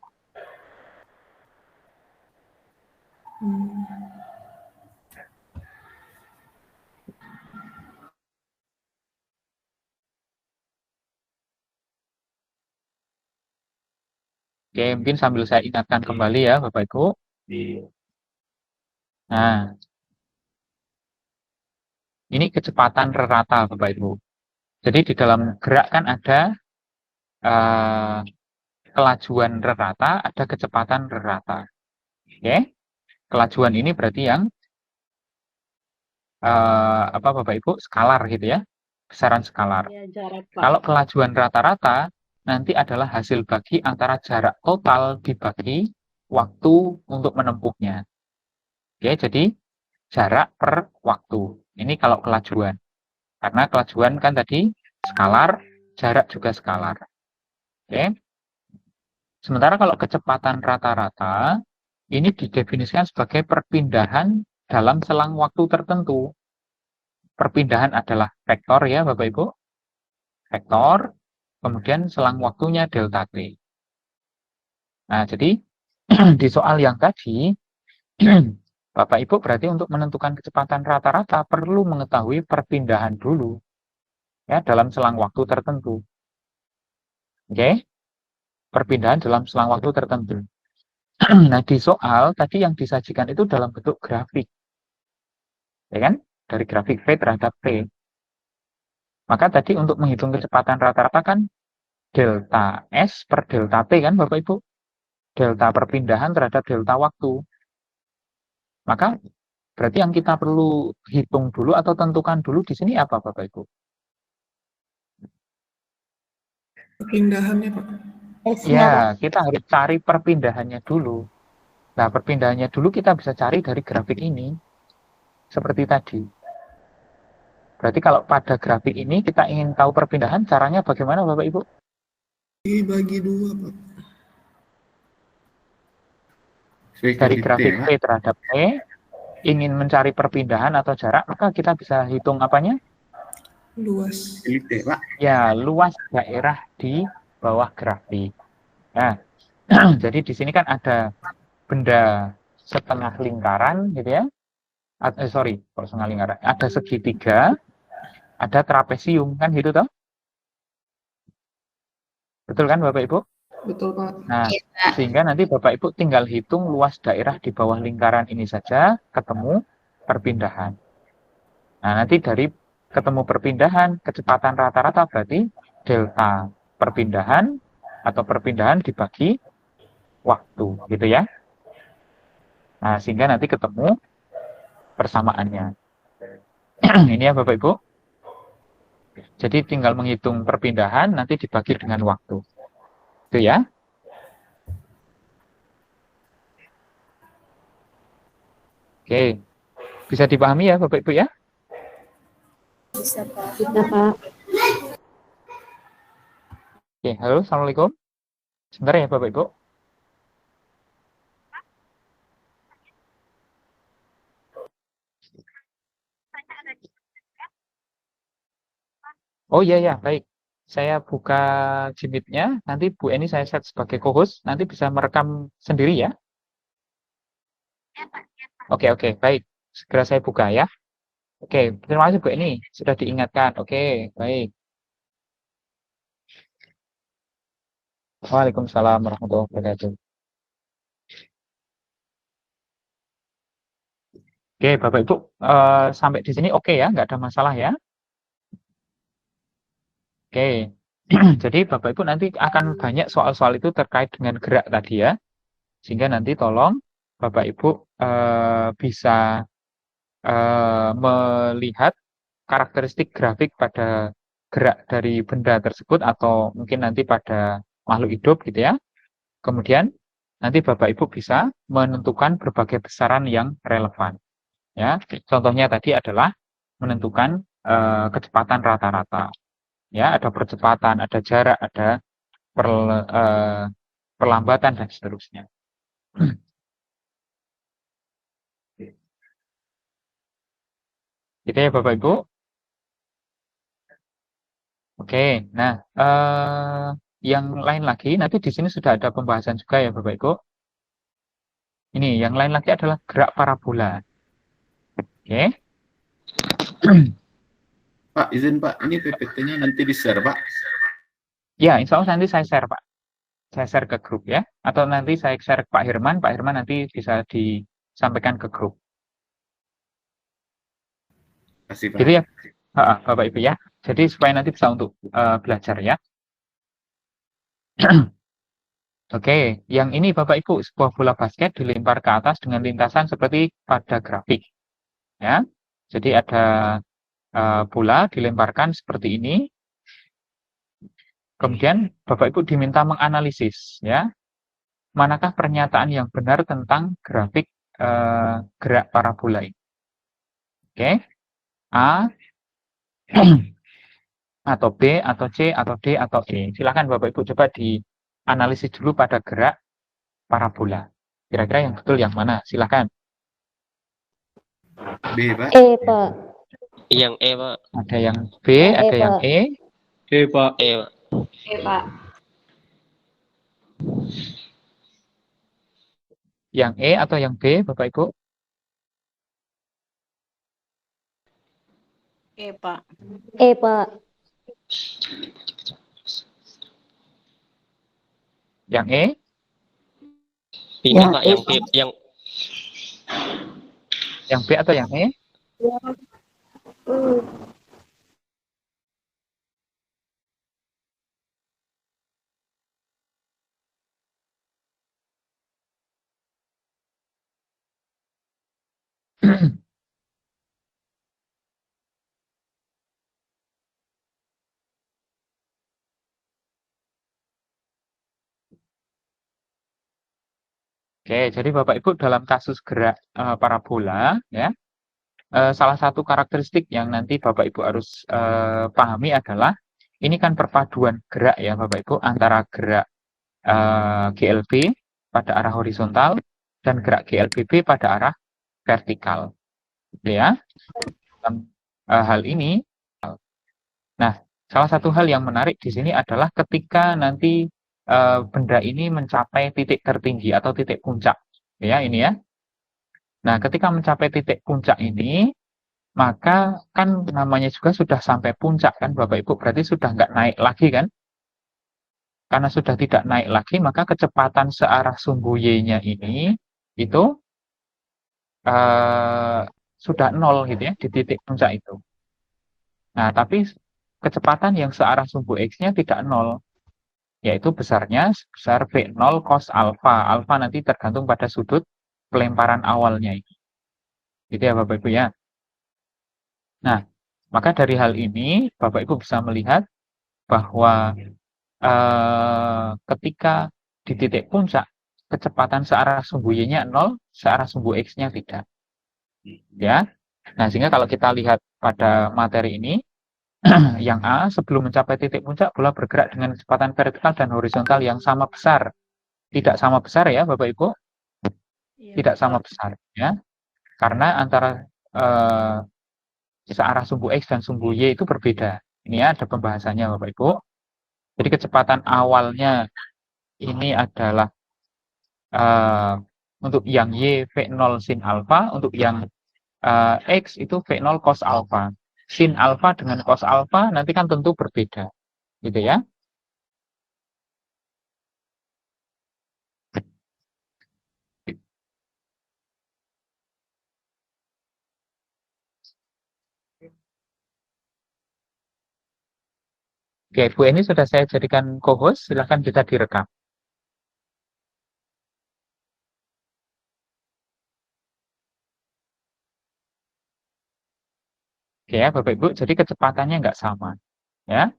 Oke, mungkin sambil saya ingatkan kembali ya Bapak Ibu. Nah, ini kecepatan rata Bapak Ibu. Jadi di dalam gerak kan ada kelajuan rata, ada kecepatan rata. Oke, kelajuan ini berarti yang apa Bapak Ibu? Skalar gitu ya, besaran skalar. Kalau kelajuan rata-rata nanti adalah hasil bagi antara jarak total dibagi waktu untuk menempuhnya. Oke, jadi jarak per waktu. Ini kalau kelajuan. Karena kelajuan kan tadi skalar, jarak juga skalar. Oke. Sementara kalau kecepatan rata-rata, ini didefinisikan sebagai perpindahan dalam selang waktu tertentu. Perpindahan adalah vektor ya Bapak Ibu. Vektor, kemudian selang waktunya delta T. Nah, jadi di soal yang tadi, Bapak Ibu berarti untuk menentukan kecepatan rata-rata perlu mengetahui perpindahan dulu ya dalam selang waktu tertentu. Oke? Perpindahan dalam selang waktu tertentu. Nah, di soal tadi yang disajikan itu dalam bentuk grafik. Ya kan? Dari grafik V terhadap T. Maka tadi untuk menghitung kecepatan rata-rata kan delta S per delta T kan Bapak Ibu? Delta perpindahan terhadap delta waktu. Maka berarti yang kita perlu hitung dulu atau tentukan dulu di sini apa Bapak Ibu? Perpindahannya, Pak. Ya, kita harus cari perpindahannya dulu. Nah, perpindahannya dulu kita bisa cari dari grafik ini. seperti tadi. Berarti kalau pada grafik ini kita ingin tahu perpindahan, caranya bagaimana Bapak Ibu? Dibagi 2, Pak. V Dari kali T, grafik Pak. P terhadap E, ingin mencari perpindahan atau jarak, maka kita bisa hitung apanya? Luas. Kali T, Pak. Ya, luas daerah di bawah grafik. Nah, jadi di sini kan ada benda setengah lingkaran, gitu ya. Sorry, kalau setengah lingkaran. Ada segitiga, ada trapesium, kan gitu toh? Betul kan Bapak Ibu? Betul, Pak. Nah, sehingga nanti Bapak Ibu tinggal hitung luas daerah di bawah lingkaran ini saja, ketemu perpindahan. Nah, nanti dari ketemu perpindahan, kecepatan rata-rata berarti delta perpindahan atau perpindahan dibagi waktu, gitu ya. Nah, sehingga nanti ketemu persamaannya. Ini ya Bapak Ibu. Jadi tinggal menghitung perpindahan, nanti dibagi dengan waktu. Itu ya. Oke. Bisa dipahami ya Bapak Ibu ya? Bisa, Pak. Oke, halo, Assalamualaikum. Sebentar ya Bapak Ibu. Oh iya ya, baik. Saya buka Jimit-nya, nanti Bu Eni saya set sebagai co-host, nanti bisa merekam sendiri ya. Oke, oke, baik. Segera saya buka ya. Oke, terima kasih Bu Eni, sudah diingatkan. Oke, baik. Waalaikumsalam warahmatullahi wabarakatuh. Oke, Bapak Ibu, sampai di sini oke ya, nggak ada masalah ya. Oke, jadi Bapak Ibu nanti akan banyak soal-soal itu terkait dengan gerak tadi ya. Sehingga nanti tolong Bapak Ibu bisa melihat karakteristik grafik pada gerak dari benda tersebut atau mungkin nanti pada makhluk hidup gitu ya. Kemudian nanti Bapak Ibu bisa menentukan berbagai besaran yang relevan. Ya, contohnya tadi adalah menentukan kecepatan rata-rata. Ya, ada percepatan, ada jarak, ada perlambatan dan seterusnya. Gitu ya Bapak Ibu. Oke, nah yang lain lagi nanti di sini sudah ada pembahasan juga ya Bapak Ibu. Ini yang lain lagi adalah gerak parabola. Oke. Pak, izin Pak, ini PPT-nya nanti di-share, Pak. Ya, insya Allah nanti saya share Pak. Saya share ke grup ya. Atau nanti saya share ke Pak Herman nanti bisa disampaikan ke grup. Kasih, Pak. Gitu ya Bapak Ibu ya. Jadi supaya nanti bisa untuk belajar ya. Oke, yang ini Bapak Ibu, sebuah bola basket dilempar ke atas dengan lintasan seperti pada grafik. Ya, jadi ada bola dilemparkan seperti ini. Kemudian Bapak Ibu diminta menganalisis, ya, manakah pernyataan yang benar tentang grafik gerak parabola ini. Oke, A, atau B, atau C, atau D, atau E. Silakan Bapak Ibu coba dianalisis dulu pada gerak parabola. Kira-kira yang betul yang mana? Silakan. B, Pak. E, Pak. Yang E, Pak. Ada yang B, Yang E, ada yang Pak. E. E, Pak. E, Pak. Oke, Pak. Yang E atau yang B, Bapak Ibu? Oke, Pak. E, Pak. Yang E? Ini, Yang Pak, E, yang B, Pak. Yang B atau yang E? Oke, jadi Bapak Ibu dalam kasus gerak parabola, ya, salah satu karakteristik yang nanti Bapak Ibu harus pahami adalah ini kan perpaduan gerak ya Bapak Ibu antara gerak GLB pada arah horizontal dan gerak GLBB pada arah vertikal. Gitu ya. Dalam hal ini, nah salah satu hal yang menarik di sini adalah ketika nanti benda ini mencapai titik tertinggi atau titik puncak, ya ini ya. Nah, ketika mencapai titik puncak ini, maka kan namanya juga sudah sampai puncak kan Bapak Ibu, berarti sudah nggak naik lagi kan? Karena sudah tidak naik lagi, maka kecepatan searah sumbu Y-nya ini itu sudah 0 gitu ya, di titik puncak itu. Nah, tapi kecepatan yang searah sumbu X-nya tidak 0, yaitu besarnya sebesar V0 cos alfa. Alfa nanti tergantung pada sudut pelemparan awalnya ini. Gitu ya Bapak Ibu ya. Nah, maka dari hal ini Bapak Ibu bisa melihat bahwa ketika di titik puncak kecepatan searah sumbu Y-nya 0, searah sumbu X-nya tidak. Ya. Nah, sehingga kalau kita lihat pada materi ini yang A, sebelum mencapai titik puncak bola bergerak dengan kecepatan vertikal dan horizontal yang sama besar. Tidak sama besar ya Bapak Ibu. Tidak sama besar ya, karena antara searah sumbu X dan sumbu Y itu berbeda. Ini ya, ada pembahasannya Bapak Ibu. Jadi kecepatan awalnya ini adalah untuk yang Y V0 sin alfa, untuk yang X itu V0 cos alfa. Sin alfa dengan cos alfa nanti kan tentu berbeda, gitu ya. Oke, Bu ini sudah saya jadikan co-host, silahkan bisa direkam. Oke ya, Bapak Ibu, jadi kecepatannya nggak sama. Ya.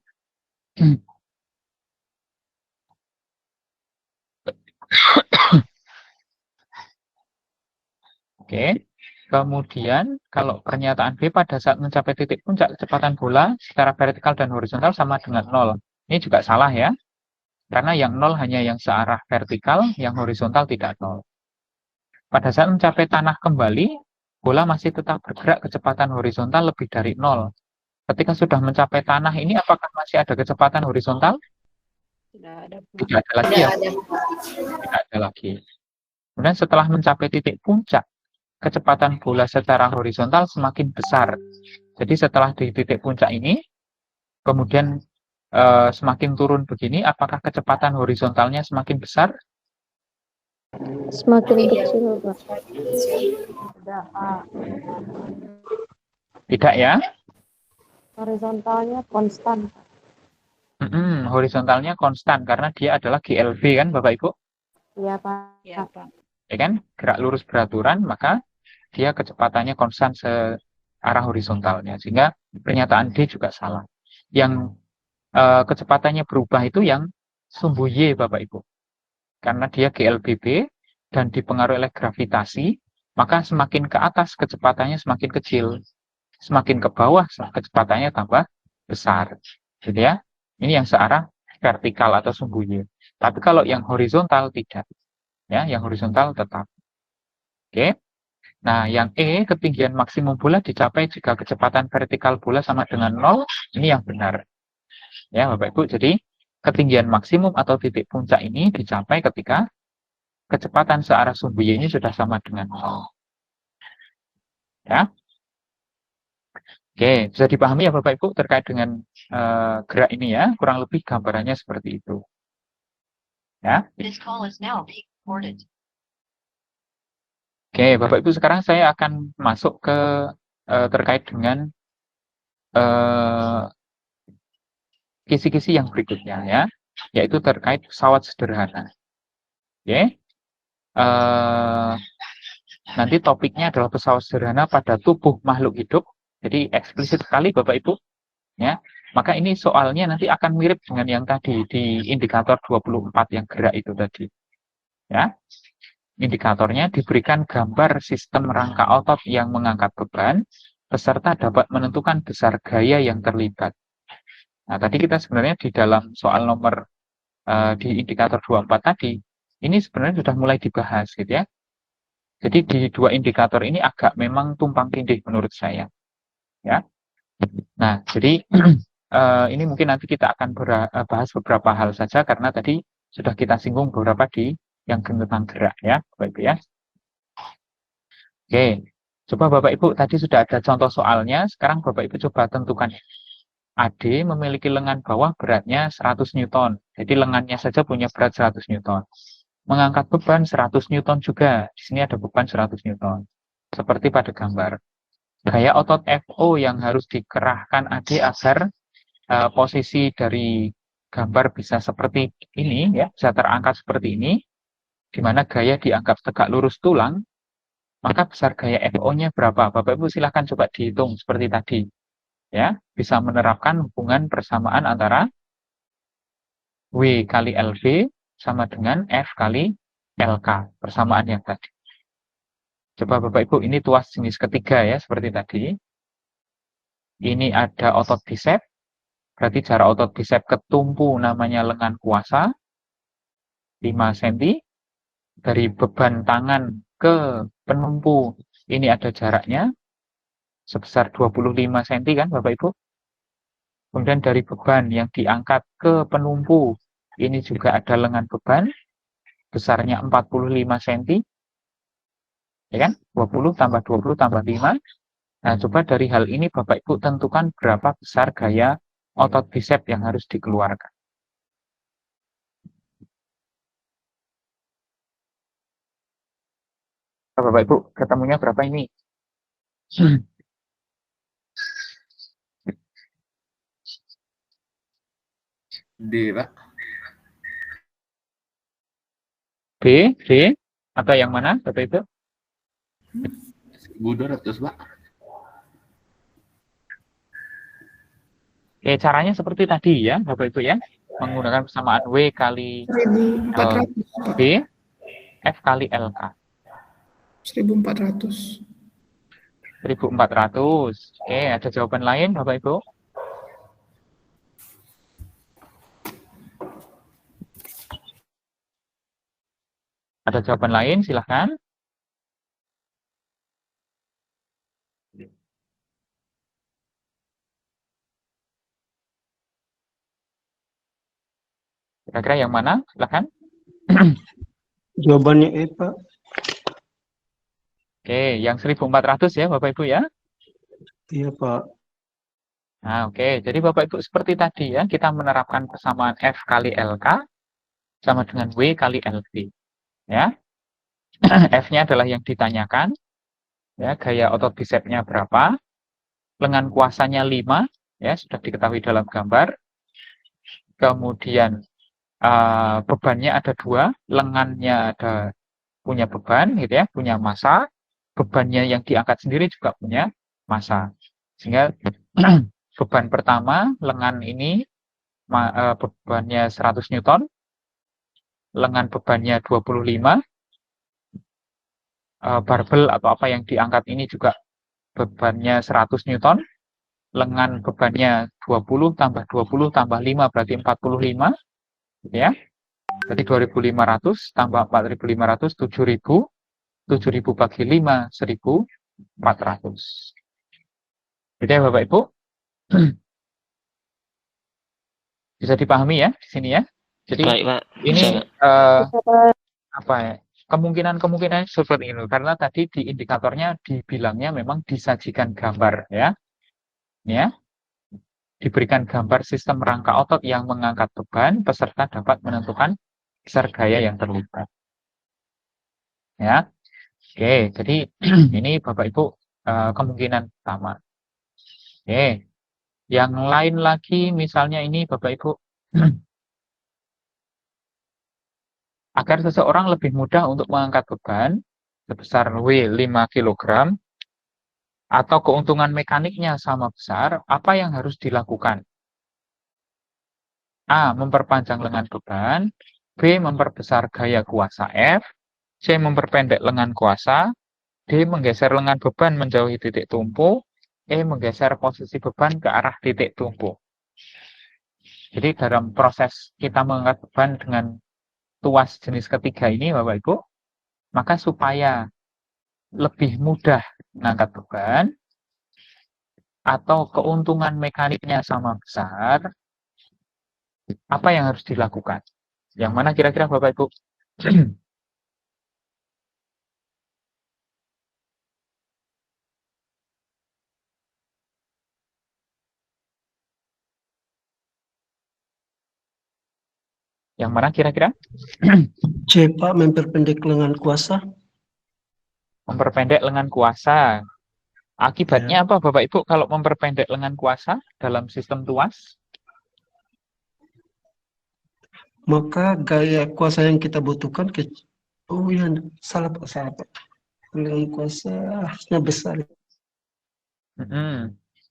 Oke, kemudian kalau pernyataan B pada saat mencapai titik puncak kecepatan bola secara vertikal dan horizontal sama dengan 0. Ini juga salah ya, karena yang 0 hanya yang searah vertikal, yang horizontal tidak 0. Pada saat mencapai tanah kembali, bola masih tetap bergerak kecepatan horizontal lebih dari 0. Ketika sudah mencapai tanah ini, apakah masih ada kecepatan horizontal? Tidak ada lagi ya? Tidak ada lagi. Kemudian setelah mencapai titik puncak, kecepatan bola secara horizontal semakin besar. Jadi setelah di titik puncak ini, kemudian semakin turun begini, apakah kecepatan horizontalnya semakin besar? Semakin kecil, Pak. Tidak ya? Horizontalnya konstan. Horizontalnya konstan karena dia adalah GLB kan Bapak Ibu? Iya, Pak. Iya, Pak. Ya kan? Gerak lurus beraturan, maka dia kecepatannya konstan searah horizontalnya. Sehingga pernyataan D juga salah. Yang kecepatannya berubah itu yang sumbu Y Bapak Ibu. Karena dia GLBB dan dipengaruhi oleh gravitasi, maka semakin ke atas kecepatannya semakin kecil. Semakin ke bawah kecepatannya tambah besar. Jadi ya, ini yang searah vertikal atau sumbu Y. Tapi kalau yang horizontal tidak. Ya, yang horizontal tetap. Oke. Nah, yang E, ketinggian maksimum bola dicapai jika kecepatan vertikal bola sama dengan 0. Ini yang benar. Ya, Bapak Ibu. Jadi, ketinggian maksimum atau titik puncak ini dicapai ketika kecepatan searah sumbu Y ini sudah sama dengan 0. Ya. Oke, bisa dipahami ya Bapak Ibu terkait dengan gerak ini ya. Kurang lebih gambarannya seperti itu. Ya. Oke, Bapak Ibu sekarang saya akan masuk ke terkait dengan kisi-kisi yang berikutnya ya, yaitu terkait pesawat sederhana. Oke. Nanti topiknya adalah pesawat sederhana pada tubuh makhluk hidup. Jadi eksplisit sekali Bapak Ibu. Ya. Maka ini soalnya nanti akan mirip dengan yang tadi di indikator 24 yang gerak itu tadi. Ya. indikatornya diberikan gambar sistem rangka otot yang mengangkat beban, peserta dapat menentukan besar gaya yang terlibat. Nah, tadi kita sebenarnya di dalam soal nomor di indikator 24 tadi, ini sebenarnya sudah mulai dibahas gitu ya. Jadi di dua indikator ini agak memang tumpang tindih menurut saya. Ya. Nah, jadi ini mungkin nanti kita akan bahas beberapa hal saja karena tadi sudah kita singgung beberapa di yang tentang gerak ya, Bapak Ibu ya. Oke, coba Bapak Ibu tadi sudah ada contoh soalnya, sekarang Bapak Ibu coba tentukan. AD memiliki lengan bawah beratnya 100 Newton. Jadi lengannya saja punya berat 100 Newton. Mengangkat beban 100 Newton juga. Di sini ada beban 100 Newton. Seperti pada gambar. Gaya otot FO yang harus dikerahkan AD agar posisi dari gambar bisa seperti ini, ya, bisa terangkat seperti ini, di mana gaya dianggap tegak lurus tulang, maka besar gaya FO-nya berapa? Bapak Ibu silahkan coba dihitung seperti tadi. Ya, bisa menerapkan hubungan persamaan antara W kali LV sama dengan F kali LK, persamaan yang tadi. Coba Bapak Ibu, ini tuas jenis ketiga ya, seperti tadi. Ini ada otot bisep, berarti jarak otot bisep ke tumpu namanya lengan kuasa, 5 cm. Dari beban tangan ke penumpu, ini ada jaraknya, sebesar 25 cm kan Bapak Ibu. Kemudian dari beban yang diangkat ke penumpu, ini juga ada lengan beban, besarnya 45 cm. Ya kan? 20 tambah 20 tambah 5. Nah, coba dari hal ini Bapak Ibu tentukan berapa besar gaya otot bisep yang harus dikeluarkan. Bapak Ibu, ketemunya berapa ini? D, Pak. D, atau yang mana, Bapak Ibu? 1.200, Pak. Oke, caranya seperti tadi ya, Bapak Ibu ya. Menggunakan persamaan W kali 1.400. B, F kali LK. 1.400. 1.400. Oke, ada jawaban lain, Bapak Ibu? Ada jawaban lain, silahkan. Kira-kira yang mana? Silahkan. Jawabannya E, Pak. Oke, yang 1.400 ya, Bapak Ibu ya. Iya, Pak. Nah, oke. Jadi Bapak Ibu seperti tadi ya, kita menerapkan persamaan F kali LK sama dengan W kali LV. Ya. F-nya adalah yang ditanyakan. Ya, gaya otot bisepnya berapa? Lengan kuasanya 5, ya, sudah diketahui dalam gambar. Kemudian bebannya ada 2, lengannya ada punya beban, gitu ya, punya massa. Bebannya yang diangkat sendiri juga punya massa. Sehingga beban pertama, lengan ini bebannya 100 Newton, lengan bebannya 25, barbel atau apa yang diangkat ini juga bebannya 100 Newton, lengan bebannya 20 tambah 20 tambah 5 berarti 45, ya. Jadi 2.500 tambah 4.500, 7.000. 7.000 bagi 5, 1.400. Jadi ya Bapak Ibu, bisa dipahami ya di sini ya. Jadi Baik, Pak. ini Bisa, Pak. apa ya? Kemungkinan seperti ini karena tadi di indikatornya dibilangnya memang disajikan gambar ya. Ya. Diberikan gambar sistem rangka otot yang mengangkat beban, peserta dapat menentukan besar gaya yang terlibat. Ya. Oke, jadi ini Bapak Ibu kemungkinan pertama. Oke. Yang lain lagi misalnya ini Bapak Ibu agar seseorang lebih mudah untuk mengangkat beban sebesar W 5 kg atau keuntungan mekaniknya sama besar, apa yang harus dilakukan? A. Memperpanjang lengan beban. B. Memperbesar gaya kuasa F. C. Memperpendek lengan kuasa. D. Menggeser lengan beban menjauhi titik tumpu. E. Menggeser posisi beban ke arah titik tumpu. Jadi dalam proses kita mengangkat beban dengan tuas jenis ketiga ini, Bapak Ibu, maka supaya lebih mudah mengangkat beban atau keuntungan mekaniknya sama besar, apa yang harus dilakukan? Yang mana kira-kira Bapak Ibu? Yang mana kira-kira? C, Pak, memperpendek lengan kuasa. Memperpendek lengan kuasa. Akibatnya apa Bapak Ibu kalau memperpendek lengan kuasa dalam sistem tuas? Maka gaya kuasa yang kita butuhkan oh ya, salah Pak. Lengan kuasa harusnya besar.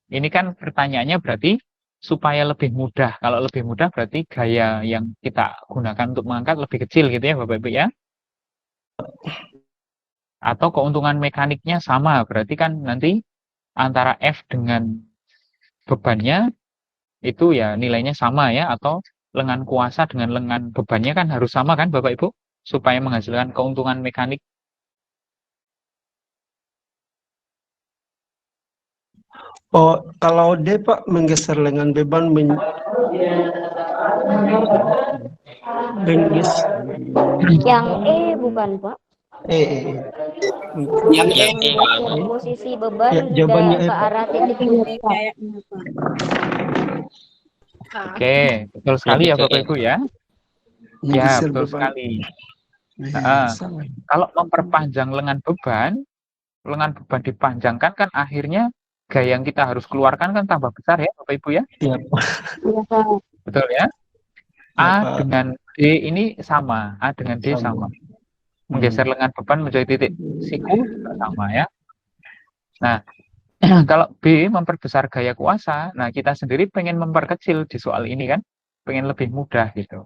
Ini kan pertanyaannya berarti supaya lebih mudah. Kalau lebih mudah berarti gaya yang kita gunakan untuk mengangkat lebih kecil gitu ya Bapak Ibu ya. Atau keuntungan mekaniknya sama, berarti kan nanti antara F dengan bebannya itu ya nilainya sama ya, atau lengan kuasa dengan lengan bebannya kan harus sama kan Bapak Ibu, supaya menghasilkan keuntungan mekanik. Oh, kalau D, Pak, menggeser lengan beban Yang E bukan, Pak. Yang E. Posisi beban Ya, jawabannya ke arah titik tumpu. Oke, betul sekali ya Bapak Ibu ya. Ya, menggeser betul beban. sekali. Salah. Kalau memperpanjang lengan beban dipanjangkan kan akhirnya gaya yang kita harus keluarkan kan tambah besar ya Bapak Ibu ya. Iya, Pak. Iya, Pak. Betul ya. Ya, A Pak. dengan D ini sama, A dengan D sama. Menggeser lengan beban menjadi titik siku juga sama ya. Nah, kalau B memperbesar gaya kuasa, nah kita sendiri pengen memperkecil di soal ini kan, pengen lebih mudah gitu.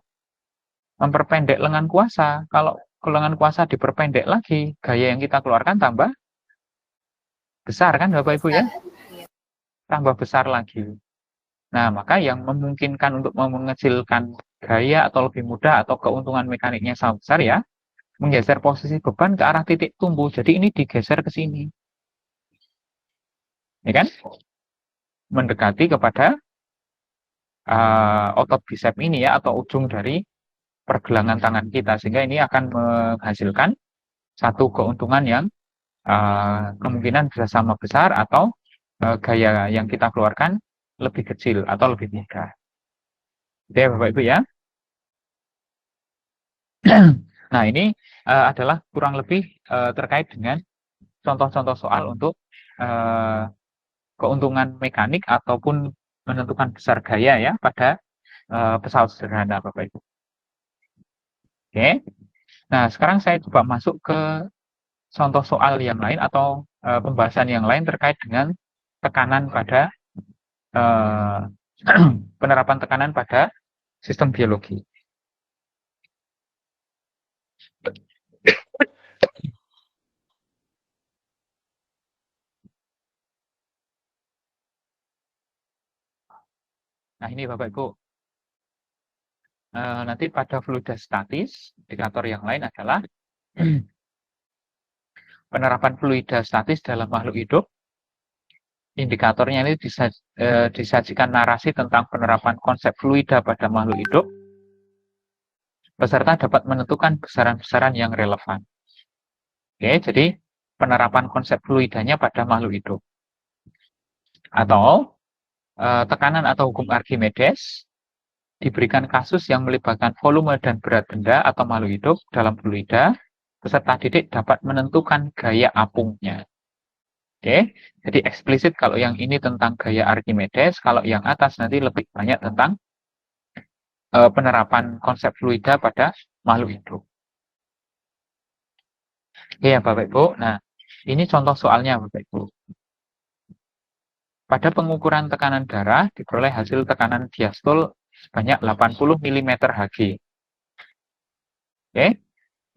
Memperpendek lengan kuasa, kalau lengan kuasa diperpendek lagi, gaya yang kita keluarkan tambah besar kan Bapak Ibu ya? Tambah besar lagi. Nah, maka yang memungkinkan untuk mengecilkan gaya atau lebih mudah atau keuntungan mekaniknya sama besar ya, menggeser posisi beban ke arah titik tumpu. Jadi ini digeser ke sini. Ya kan? Mendekati kepada otot bisep ini ya, atau ujung dari pergelangan tangan kita. Sehingga ini akan menghasilkan satu keuntungan yang kemungkinan bisa sama besar atau gaya yang kita keluarkan lebih kecil atau lebih mudah. Oke Bapak Ibu ya. Nah ini adalah kurang lebih terkait dengan contoh-contoh soal untuk keuntungan mekanik ataupun menentukan besar gaya ya pada pesawat sederhana Bapak Ibu. Oke. Nah sekarang saya coba masuk ke contoh soal yang lain atau pembahasan yang lain terkait dengan tekanan pada penerapan tekanan pada sistem biologi. Nah ini Bapak Ibu, nanti pada fluidostatis, indikator yang lain adalah penerapan fluidostatis dalam makhluk hidup. Indikatornya ini disajikan narasi tentang penerapan konsep fluida pada makhluk hidup. Peserta dapat menentukan besaran-besaran yang relevan. Oke, jadi penerapan konsep fluidanya pada makhluk hidup. Atau tekanan atau hukum Archimedes, diberikan kasus yang melibatkan volume dan berat benda atau makhluk hidup dalam fluida, peserta didik dapat menentukan gaya apungnya. Oke, jadi eksplisit kalau yang ini tentang gaya Archimedes, kalau yang atas nanti lebih banyak tentang penerapan konsep fluida pada makhluk hidup. Oke ya Bapak Ibu, nah ini contoh soalnya Bapak Ibu. Pada pengukuran tekanan darah diperoleh hasil tekanan diastol sebanyak 80 mm Hg. Oke.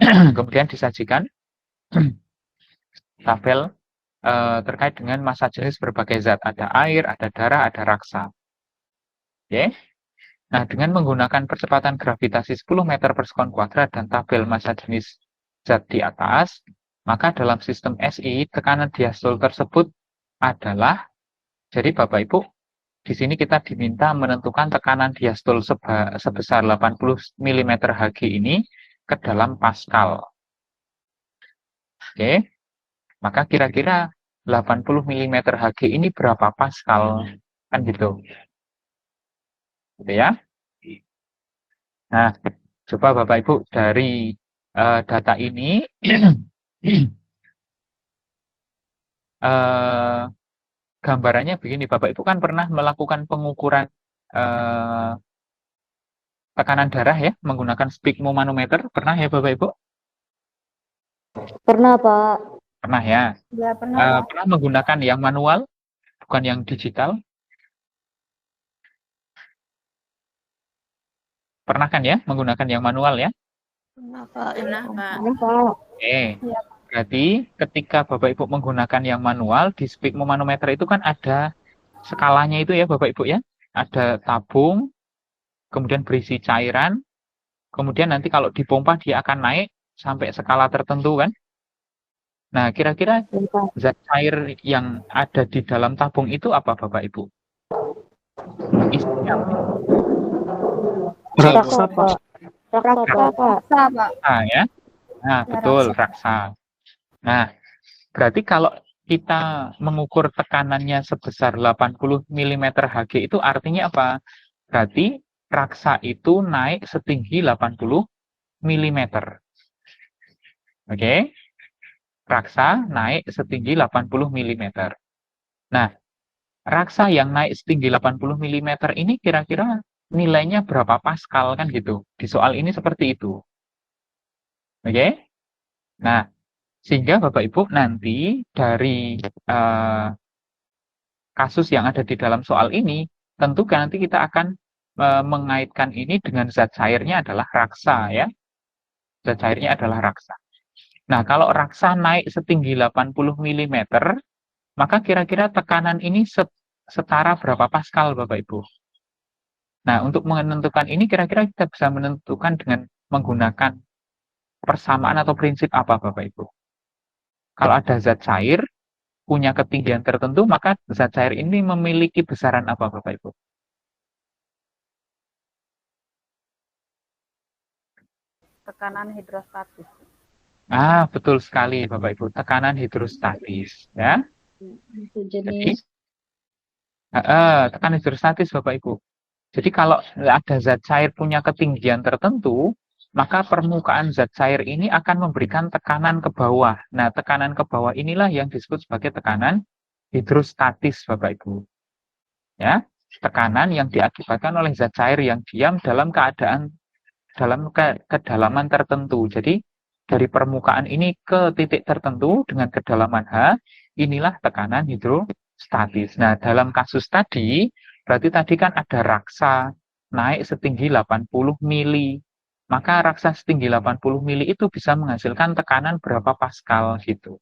Kemudian disajikan tabel terkait dengan massa jenis berbagai zat. Ada air, ada darah, ada raksa. Oke. Nah, dengan menggunakan percepatan gravitasi 10 meter per sekon kuadrat dan tabel massa jenis zat di atas, maka dalam sistem SI, tekanan diastol tersebut adalah, jadi Bapak Ibu, di sini kita diminta menentukan tekanan diastol sebesar 80 mm Hg ini ke dalam Pascal. Oke, maka kira-kira 80 mm Hg ini berapa Pascal? Kan gitu. Gitu ya. Nah, coba Bapak Ibu dari data ini gambarannya begini, Bapak Ibu kan pernah melakukan pengukuran tekanan darah ya menggunakan sphygmomanometer, pernah ya Bapak Ibu? Pernah, Pak. Pernah ya. Ya, pernah, Pak. Pernah menggunakan yang manual, bukan yang digital? Pernah kan ya menggunakan yang manual ya? Pernah, Pak. Pernah, Pak. Pernah, Pak. Oke. Ya. Berarti ketika Bapak Ibu menggunakan yang manual di sphygmomanometer itu kan ada skalanya itu ya Bapak Ibu ya. Ada tabung, kemudian berisi cairan, kemudian nanti kalau dipompa dia akan naik sampai skala tertentu kan. Nah, kira-kira zat cair yang ada di dalam tabung itu apa Bapak Ibu? Isinya apa? Raksa, Pak. Raksa, Pak. Ah, ya. Nah, betul, raksa. Nah, berarti kalau kita mengukur tekanannya sebesar 80 mm Hg itu artinya apa? Berarti raksa itu naik setinggi 80 mm. Oke? Raksa naik setinggi 80 mm. Nah, raksa yang naik setinggi 80 mm ini kira-kira nilainya berapa Pascal kan gitu. Di soal ini seperti itu. Oke? Nah, sehingga Bapak Ibu nanti dari kasus yang ada di dalam soal ini, tentu kan nanti kita akan mengaitkan ini dengan zat cairnya adalah raksa ya. Zat cairnya adalah raksa. Nah, kalau raksa naik setinggi 80 mm, maka kira-kira tekanan ini setara berapa Pascal Bapak Ibu? Nah, untuk menentukan ini kira-kira kita bisa menentukan dengan menggunakan persamaan atau prinsip apa Bapak Ibu? Kalau ada zat cair punya ketinggian tertentu, maka zat cair ini memiliki besaran apa Bapak Ibu? Tekanan hidrostatis. Ah, betul sekali Bapak Ibu, tekanan hidrostatis ya. Jadi tekanan hidrostatis Bapak Ibu. Jadi kalau ada zat cair punya ketinggian tertentu, maka permukaan zat cair ini akan memberikan tekanan ke bawah. Nah, tekanan ke bawah inilah yang disebut sebagai tekanan hidrostatis, Bapak Ibu. Ya, tekanan yang diakibatkan oleh zat cair yang diam dalam keadaan dalam kedalaman tertentu. Jadi dari permukaan ini ke titik tertentu dengan kedalaman H, inilah tekanan hidrostatis. Nah, dalam kasus tadi berarti tadi kan ada raksa naik setinggi 80 mili. Maka raksa setinggi 80 mili itu bisa menghasilkan tekanan berapa Pascal gitu.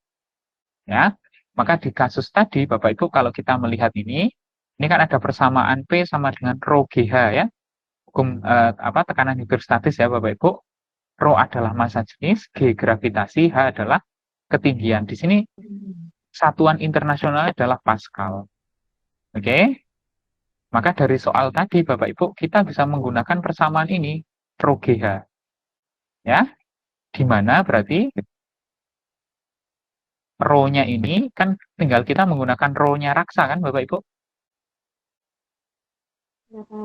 Ya. Maka di kasus tadi Bapak Ibu kalau kita melihat ini kan ada persamaan P sama dengan rho GH ya. Hukum tekanan hidrostatis ya Bapak Ibu. Rho adalah massa jenis, G gravitasi, H adalah ketinggian. Di sini satuan internasional adalah Pascal. Oke. Maka dari soal tadi Bapak Ibu kita bisa menggunakan persamaan ini rho GH. Ya. Di mana berarti rho-nya ini kan tinggal kita menggunakan rho-nya raksa kan Bapak Ibu?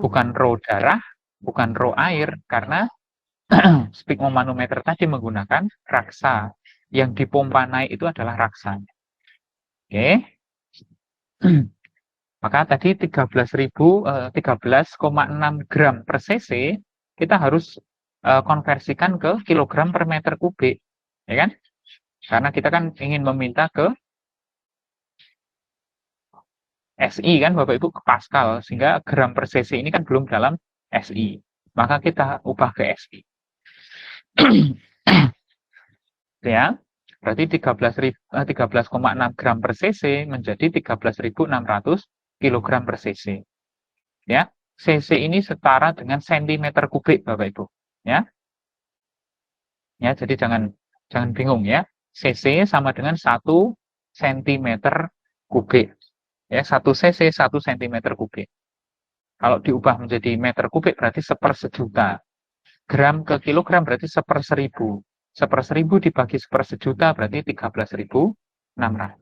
Bukan rho darah, bukan rho air karena sphygmomanometer tadi menggunakan raksa. Yang dipompa naik itu adalah raksanya. Oke. Maka tadi 13,6 gram per cc kita harus konversikan ke kilogram per meter kubik, ya kan? Karena kita kan ingin meminta ke SI kan Bapak Ibu ke Pascal, sehingga gram per cc ini kan belum dalam SI. Maka kita ubah ke SI. ya. Berarti 13,6 gram per cc menjadi 13.600 kilogram per cc. Ya, cc ini setara dengan sentimeter kubik, Bapak Ibu. Ya, ya, jadi jangan bingung ya. cc sama dengan 1 cm kubik. Ya, 1 cc 1 cm kubik. Kalau diubah menjadi meter kubik berarti 1/1000. Gram ke kilogram berarti 1/1000. 1/1000 dibagi 1/1000 berarti 13.600.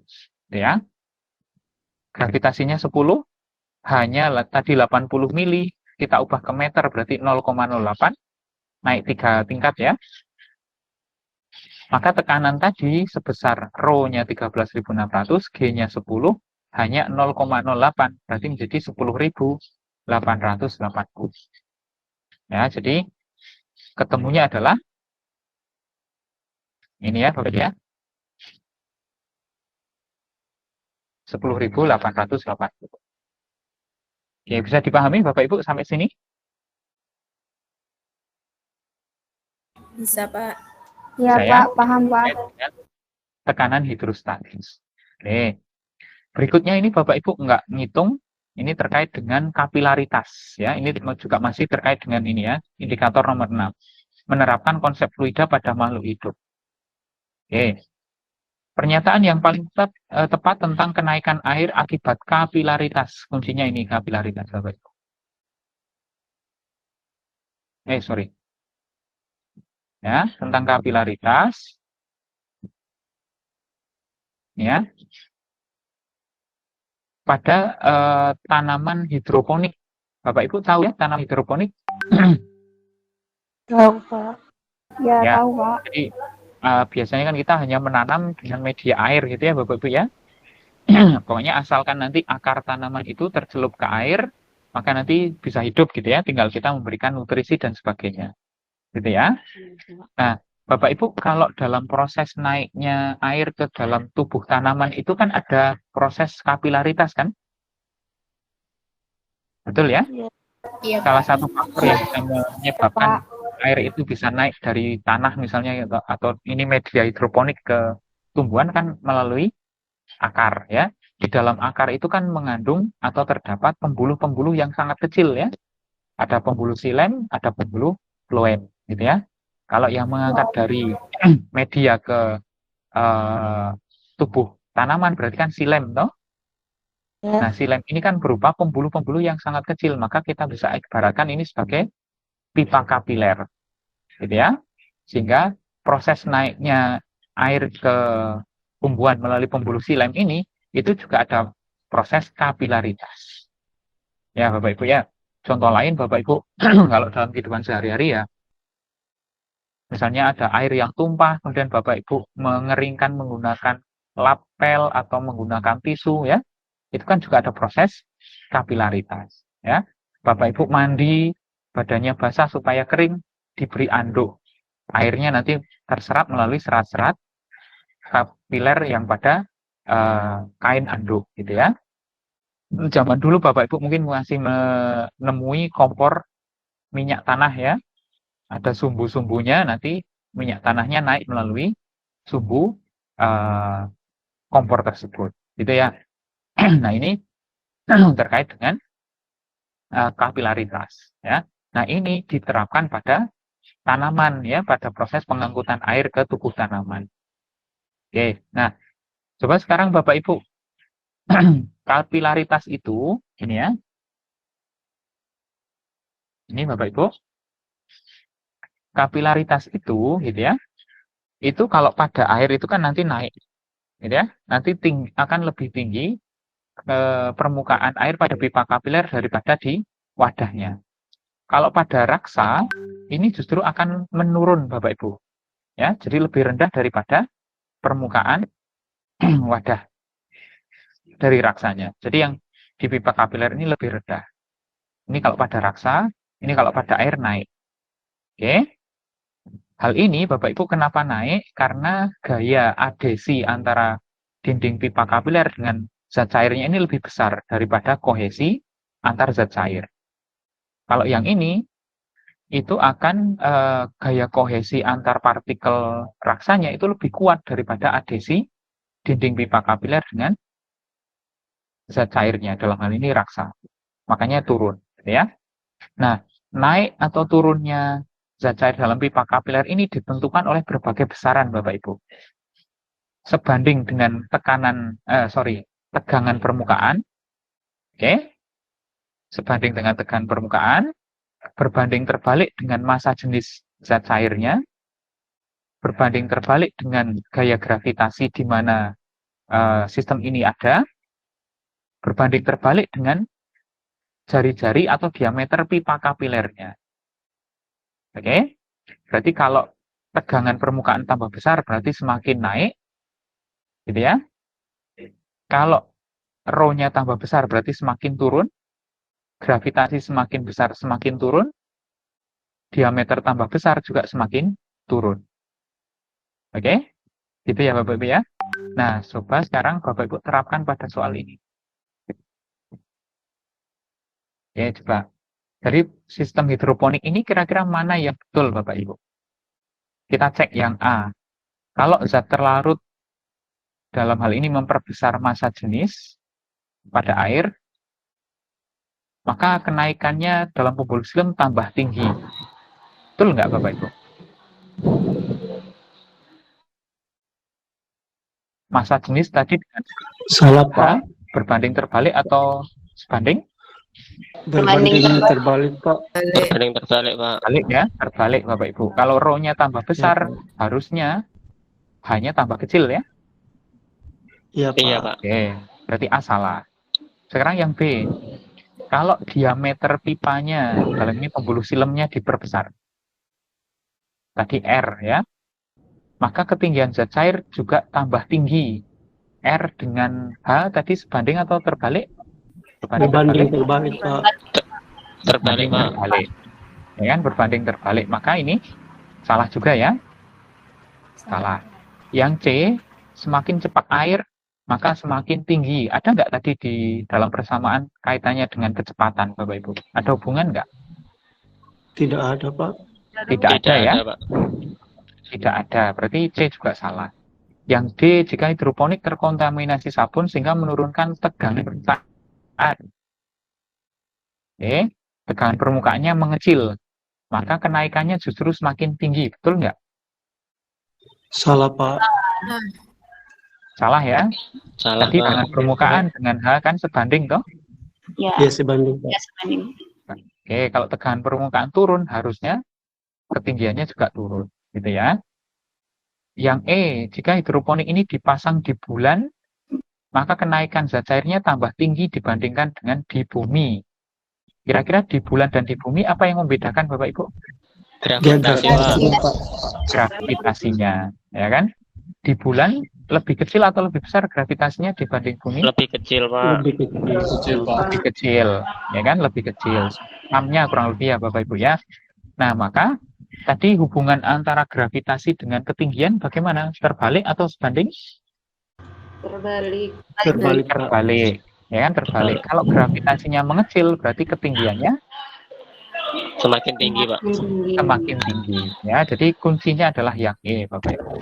Ya. Gravitasinya 10, hanya tadi 80 mili, kita ubah ke meter berarti 0,08, naik 3 tingkat ya. Maka tekanan tadi sebesar rho-nya 13.600, G-nya 10, hanya 0,08, berarti menjadi 10.880. Ya, jadi ketemunya adalah ini ya, Bapak ya. 10.880. Oke, bisa dipahami Bapak Ibu sampai sini? Bisa, Pak. Ya, Saya Pak. Paham, Pak. dengan tekanan hidrostatis. Oke. Berikutnya ini Bapak Ibu nggak ngitung, ini terkait dengan kapilaritas ya. Ini juga masih terkait dengan ini ya, indikator nomor 6. Menerapkan konsep fluida pada makhluk hidup. Oke. Pernyataan yang paling tepat tentang kenaikan air akibat kapilaritas. Kuncinya ini kapilaritas, Bapak Ibu. Sorry. Ya, tentang kapilaritas. Ya. Pada tanaman hidroponik. Bapak Ibu tahu ya tanaman hidroponik? Tahu, Pak. Ya, Ya. tahu, Pak. Jadi biasanya kan kita hanya menanam dengan media air gitu ya Bapak Ibu ya. Pokoknya asalkan nanti akar tanaman itu tercelup ke air, maka nanti bisa hidup gitu ya. Tinggal kita memberikan nutrisi dan sebagainya. Gitu ya. Nah, Bapak Ibu kalau dalam proses naiknya air ke dalam tubuh tanaman itu kan ada proses kapilaritas kan? Betul ya? Iya, Salah Pak. satu faktor yang bisa menyebabkan air itu bisa naik dari tanah misalnya atau ini media hidroponik ke tumbuhan kan melalui akar ya. Di dalam akar itu kan mengandung atau terdapat pembuluh-pembuluh yang sangat kecil ya. Ada pembuluh xilem, ada pembuluh floem gitu ya. Kalau yang mengangkat dari media ke tubuh tanaman berarti kan xilem toh. Nah, xilem ini kan berupa pembuluh-pembuluh yang sangat kecil, maka kita bisa ibaratkan ini sebagai pipa kapiler, gitu ya. Sehingga proses naiknya air ke tumbuhan melalui pembuluh xilem ini, itu juga ada proses kapilaritas. Ya, Bapak Ibu ya. Contoh lain, Bapak Ibu, kalau dalam kehidupan sehari-hari ya, misalnya ada air yang tumpah, kemudian Bapak Ibu mengeringkan menggunakan lapel atau menggunakan tisu ya, itu kan juga ada proses kapilaritas. Ya, Bapak Ibu mandi, badannya basah supaya kering, diberi anduk. Airnya nanti terserap melalui serat-serat kapiler yang pada kain anduk, gitu ya. Zaman dulu Bapak Ibu mungkin masih menemui kompor minyak tanah ya. Ada sumbu-sumbunya, nanti minyak tanahnya naik melalui sumbu kompor tersebut, gitu ya. Nah, ini terkait dengan kapilaritas ya. Nah, ini diterapkan pada tanaman ya, pada proses pengangkutan air ke tubuh tanaman. Oke. Nah, coba sekarang Bapak Ibu kapilaritas itu ini ya. Ini Bapak Ibu. Kapilaritas itu gitu ya. Itu kalau pada air itu kan nanti naik gitu ya. Nanti akan lebih tinggi ke permukaan air pada pipa kapiler daripada di wadahnya. Kalau pada raksa, ini justru akan menurun Bapak Ibu. Ya, jadi lebih rendah daripada permukaan wadah dari raksanya. Jadi yang di pipa kapiler ini lebih rendah. Ini kalau pada raksa, ini kalau pada air naik. Oke. Hal ini Bapak Ibu kenapa naik? Karena gaya adhesi antara dinding pipa kapiler dengan zat cairnya ini lebih besar daripada kohesi antar zat cair. Kalau yang ini, itu akan gaya kohesi antar partikel raksanya itu lebih kuat daripada adhesi dinding pipa kapiler dengan zat cairnya, dalam hal ini raksa. Makanya turun, gitu ya. Nah, naik atau turunnya zat cair dalam pipa kapiler ini ditentukan oleh berbagai besaran, Bapak Ibu. Sebanding dengan tegangan permukaan, oke? Sebanding dengan tegangan permukaan, berbanding terbalik dengan massa jenis zat cairnya, berbanding terbalik dengan gaya gravitasi di mana sistem ini ada, berbanding terbalik dengan jari-jari atau diameter pipa kapilernya. Oke? Berarti kalau tegangan permukaan tambah besar berarti semakin naik, gitu ya. Kalau rho-nya tambah besar berarti semakin turun, gravitasi semakin besar semakin turun, diameter tambah besar juga semakin turun. Oke? Gitu ya Bapak Ibu ya. Nah, coba sekarang Bapak Ibu terapkan pada soal ini. Ya, coba. Dari sistem hidroponik ini kira-kira mana yang betul Bapak Ibu? Kita cek yang A. Kalau zat terlarut dalam hal ini memperbesar massa jenis pada air, maka kenaikannya dalam pembuluh silem tambah tinggi. Betul nggak Bapak Ibu? Massa jenis tadi dengan Salah Pak. berbanding terbalik atau sebanding? Berbanding terbalik Pak. Berbanding terbalik, Pak. Terbalik ya, terbalik Bapak Ibu. Kalau rho-nya tambah besar, harusnya hanya tambah kecil ya. Iya Pak. Iya, Pak. Oke, berarti A salah. Sekarang yang B. Kalau diameter pipanya, dalam ini pembuluh silemnya diperbesar. Tadi R ya. Maka ketinggian zat cair juga tambah tinggi. R dengan H tadi sebanding atau terbalik? Berbanding terbalik Pak. Terbalik, Pak. Terbalik. Ya kan, berbanding terbalik. Maka ini salah juga ya. Salah. Yang C, semakin cepat air, maka semakin tinggi. Ada nggak tadi di dalam persamaan kaitannya dengan kecepatan, Bapak Ibu? Ada hubungan nggak? Tidak ada Pak. Tidak ada ya? Pak. Tidak ada. Berarti C juga salah. Yang D, jika hidroponik terkontaminasi sabun sehingga menurunkan tegangan permukaan. Oke, tegangan permukaannya mengecil. Maka kenaikannya justru semakin tinggi. Betul nggak? Salah Pak. Salah ya? Salah, Tadi Pak. dengan permukaan dengan H kan sebanding toh? Ya, Ya sebanding Pak. ya sebanding. Oke, kalau tegangan permukaan turun harusnya ketinggiannya juga turun, gitu ya. Yang E, jika hidroponik ini dipasang di bulan, maka kenaikan zat cairnya tambah tinggi dibandingkan dengan di bumi. Kira-kira di bulan dan di bumi apa yang membedakan Bapak Ibu? Gravitasi, Pak. Pak. Gravitasinya, ya kan? Di bulan lebih kecil atau lebih besar gravitasinya dibanding bumi? Lebih kecil, Pak. Lebih kecil. Lebih kecil, ya kan? Lebih kecil. Amnya kurang lebih ya Bapak Ibu ya. Nah, maka tadi hubungan antara gravitasi dengan ketinggian bagaimana? Terbalik atau sebanding? Terbalik. Terbalik Pak. Terbalik, ya kan? Terbalik. Kalau gravitasinya mengecil, berarti ketinggiannya Semakin tinggi, Pak. semakin tinggi. Ya, jadi kuncinya adalah yang E, Bapak Ibu.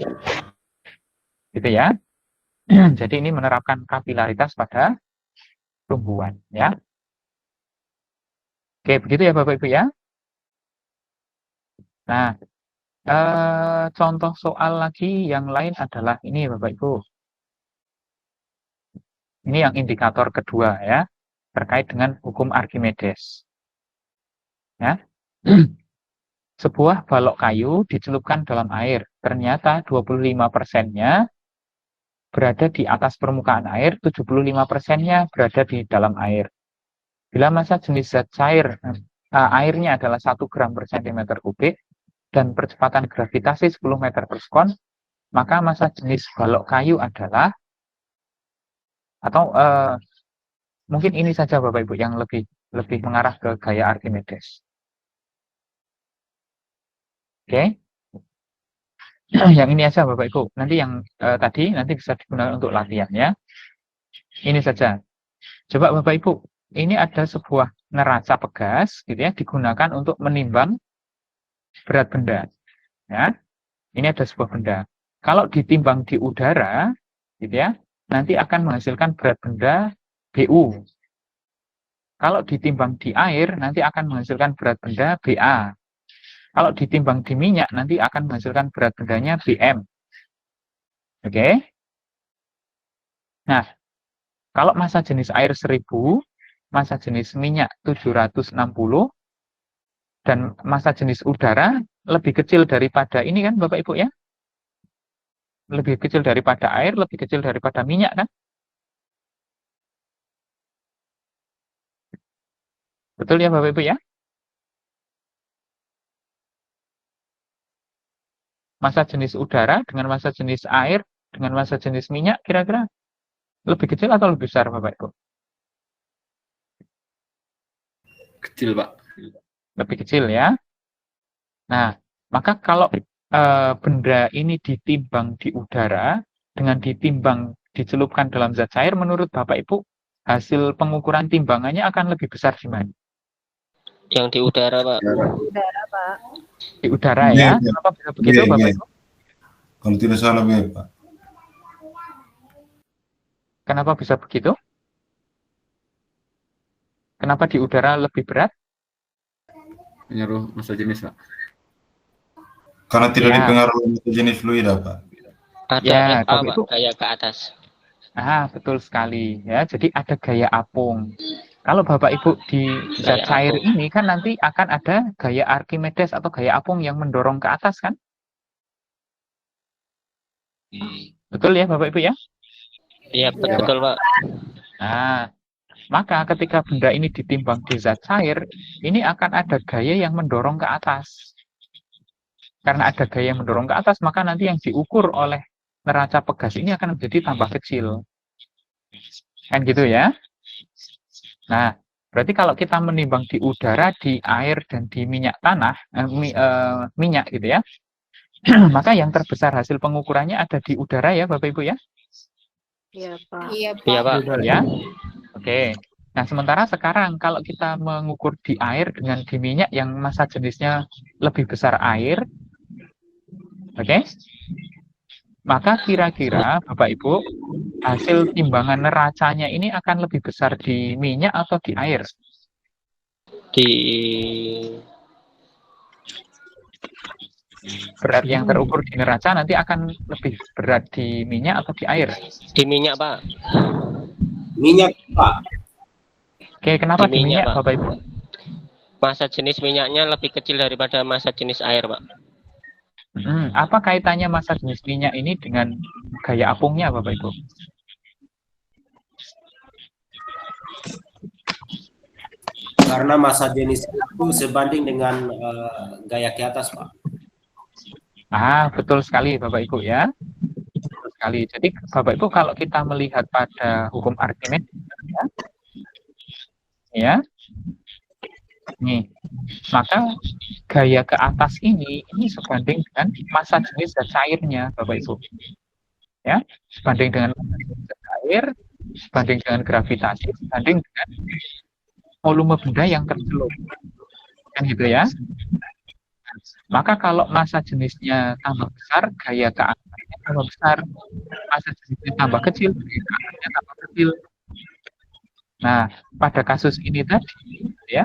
Gitu ya. Jadi ini menerapkan kapilaritas pada tumbuhan, ya. Oke, begitu ya Bapak Ibu ya. Nah, contoh soal lagi yang lain adalah ini Bapak Ibu. Ini yang indikator kedua ya, terkait dengan hukum Archimedes. Ya. Sebuah balok kayu dicelupkan dalam air. Ternyata 25%-nya berada di atas permukaan air, 75%-nya berada di dalam air. Bila massa jenis zat cair airnya adalah 1 gram per centimeter kubik dan percepatan gravitasi 10 meter per sekon, maka massa jenis balok kayu adalah, atau mungkin ini saja Bapak Ibu yang lebih mengarah ke gaya Archimedes. Oke. Yang ini aja Bapak Ibu. Nanti yang tadi nanti bisa digunakan untuk latihan ya. Ini saja. Coba Bapak Ibu, ini ada sebuah neraca pegas gitu ya, digunakan untuk menimbang berat benda. Ya, ini ada sebuah benda. Kalau ditimbang di udara, gitu ya, nanti akan menghasilkan berat benda BU. Kalau ditimbang di air, nanti akan menghasilkan berat benda BA. Kalau ditimbang di minyak, nanti akan menghasilkan berat bendanya BM. Oke? Nah, kalau massa jenis air 1000, massa jenis minyak 760, dan massa jenis udara lebih kecil daripada ini kan Bapak Ibu ya? Lebih kecil daripada air, lebih kecil daripada minyak kan? Betul ya Bapak Ibu ya? Massa jenis udara dengan massa jenis air dengan massa jenis minyak kira-kira lebih kecil atau lebih besar Bapak Ibu? Kecil, Pak. Lebih kecil ya. Nah, maka kalau benda ini ditimbang di udara dengan ditimbang dicelupkan dalam zat cair, menurut Bapak Ibu hasil pengukuran timbangannya akan lebih besar di mana? Yang di udara, Pak. Udara, Pak. Di udara ya. Iya. Kenapa bisa begitu Iya, Bapak iya. Ibu? Kalau tidak salah ya, Pak. Kenapa bisa begitu? Kenapa di udara lebih berat? Pengaruh massa jenis, Pak. Karena tidak Ya. dipengaruhi oleh jenis fluid, Pak. Ada Ya, FA, Bapak Pak, Ibu. kayak ke atas. Betul sekali ya. Jadi ada gaya apung. Kalau Bapak Ibu di zat Gaya cair apung. ini kan nanti akan ada gaya Archimedes atau gaya apung yang mendorong ke atas kan? Betul ya Bapak Ibu ya? Iya, betul, Pak. Nah, maka ketika benda ini ditimbang di zat cair, ini akan ada gaya yang mendorong ke atas. Karena ada gaya yang mendorong ke atas, maka nanti yang diukur oleh neraca pegas ini akan menjadi tambah kecil. Kan gitu ya? Nah, berarti kalau kita menimbang di udara, di air, dan di minyak tanah, minyak gitu ya, maka yang terbesar hasil pengukurannya ada di udara ya Bapak Ibu ya? Iya, Pak. Iya, Pak. Betul ya? Oke. Nah, sementara sekarang kalau kita mengukur di air dengan di minyak yang massa jenisnya lebih besar air, oke? Maka kira-kira Bapak Ibu hasil timbangan neracanya ini akan lebih besar di minyak atau di air? Di Berat yang terukur di neraca nanti akan lebih berat di minyak atau di air? minyak, Pak. Minyak, Pak. Oke, kenapa Di di minyak, minyak Pak. Bapak Ibu? Massa jenis minyaknya lebih kecil daripada massa jenis air, Pak. Apa kaitannya massa jenis minyak ini dengan gaya apungnya Bapak Ibu? Karena massa jenis itu sebanding dengan gaya ke atas, Pak. Betul sekali Bapak Ibu ya. Betul sekali. Jadi Bapak Ibu kalau kita melihat pada hukum Archimedes ya. Nih, maka gaya ke atas ini sebanding dengan massa jenis zat cairnya Bapak Ibu. Ya, sebanding dengan massa jenis zat cair, sebanding dengan gravitasi, sebanding dengan volume benda yang tercelup. Kan gitu ya. Maka kalau massa jenisnya tambah besar, gaya ke atasnya tambah besar. Massa jenisnya tambah kecil, gaya ke atasnya tambah kecil. Nah, pada kasus ini tadi, ya,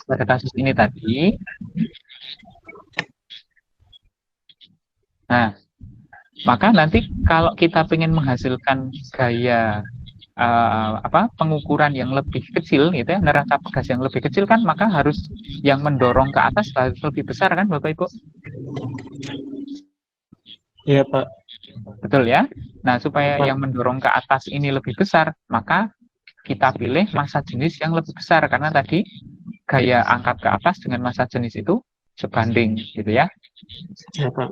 pada kasus ini tadi, nah, maka nanti kalau kita ingin menghasilkan gaya pengukuran yang lebih kecil gitu ya, neraca pegas yang lebih kecil kan, maka harus yang mendorong ke atas harus lebih besar kan Bapak Ibu? Iya, Pak. Betul ya. Nah, supaya yang mendorong ke atas ini lebih besar, maka kita pilih massa jenis yang lebih besar karena tadi gaya angkat ke atas dengan massa jenis itu sebanding gitu ya. Iya, Pak.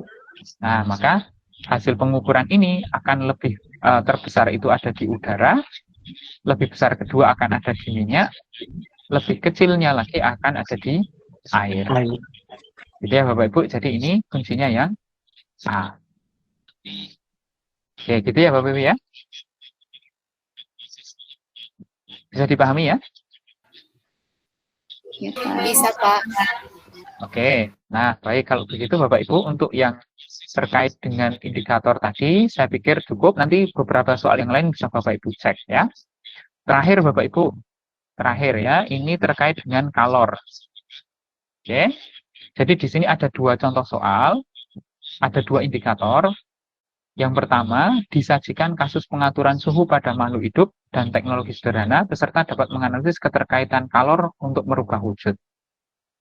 Nah, maka hasil pengukuran ini akan lebih terbesar itu ada di udara, lebih besar kedua akan ada di minyak, lebih kecilnya lagi akan ada di air. Jadi ya Bapak Ibu, jadi ini fungsinya yang A. Oke, gitu ya Bapak Ibu ya. Bisa dipahami ya? Bisa, Pak. Oke, nah baik kalau begitu Bapak Ibu untuk yang terkait dengan indikator tadi saya pikir cukup, nanti beberapa soal yang lain bisa Bapak Ibu cek ya. Terakhir Bapak Ibu, terakhir ya, ini terkait dengan kalor. Oke, jadi di sini ada 2 contoh soal, ada 2 indikator. Yang pertama, disajikan kasus pengaturan suhu pada makhluk hidup dan teknologi sederhana, peserta dapat menganalisis keterkaitan kalor untuk merubah wujud.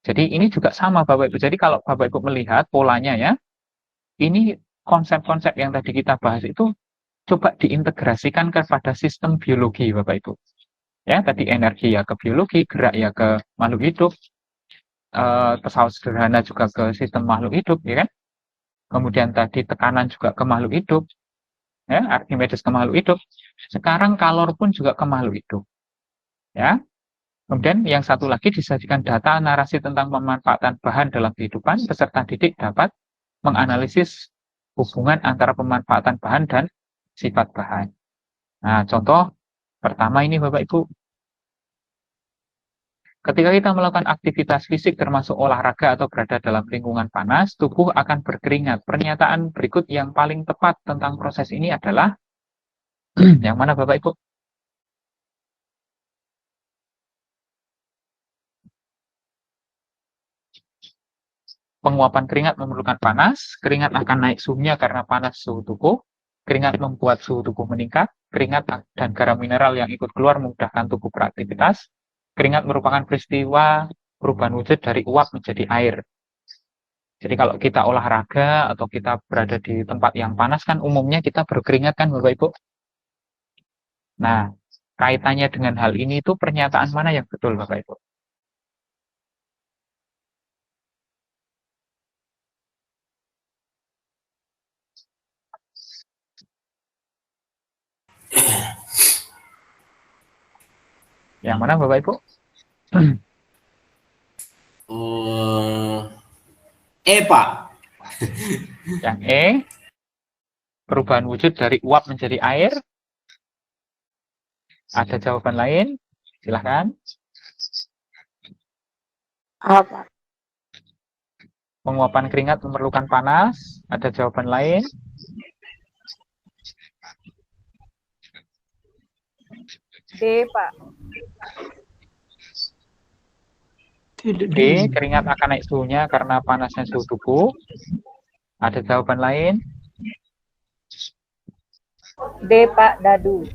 Jadi ini juga sama Bapak Ibu. Jadi kalau Bapak Ibu melihat polanya ya, ini konsep-konsep yang tadi kita bahas itu coba diintegrasikan kepada sistem biologi Bapak Ibu. Ya, tadi energi ya ke biologi, gerak ya ke makhluk hidup, pesawat sederhana juga ke sistem makhluk hidup, ya kan? Kemudian tadi tekanan juga ke makhluk hidup, ya, Archimedes ke makhluk hidup. Sekarang kalor pun juga ke makhluk hidup, ya. Kemudian yang satu lagi disajikan data narasi tentang pemanfaatan bahan dalam kehidupan, peserta didik dapat menganalisis hubungan antara pemanfaatan bahan dan sifat bahan. Nah, contoh pertama ini Bapak Ibu. Ketika kita melakukan aktivitas fisik termasuk olahraga atau berada dalam lingkungan panas, tubuh akan berkeringat. Pernyataan berikut yang paling tepat tentang proses ini adalah yang mana Bapak Ibu? Penguapan keringat memerlukan panas, keringat akan naik suhunya karena panas suhu tubuh, keringat membuat suhu tubuh meningkat, keringat dan garam mineral yang ikut keluar memudahkan tubuh beraktivitas, keringat merupakan peristiwa perubahan wujud dari uap menjadi air. Jadi kalau kita olahraga atau kita berada di tempat yang panas kan umumnya kita berkeringat kan Bapak Ibu. Nah, kaitannya dengan hal ini itu pernyataan mana yang betul Bapak Ibu? Yang mana Bapak Ibu? Pak. Yang E, perubahan wujud dari uap menjadi air. Ada jawaban lain? Silahkan. Apa? Penguapan keringat memerlukan panas. Ada jawaban lain? D, Pak. D, keringat akan naik suhunya karena panasnya suhu tubuh. Ada jawaban lain? D, Pak, dadu.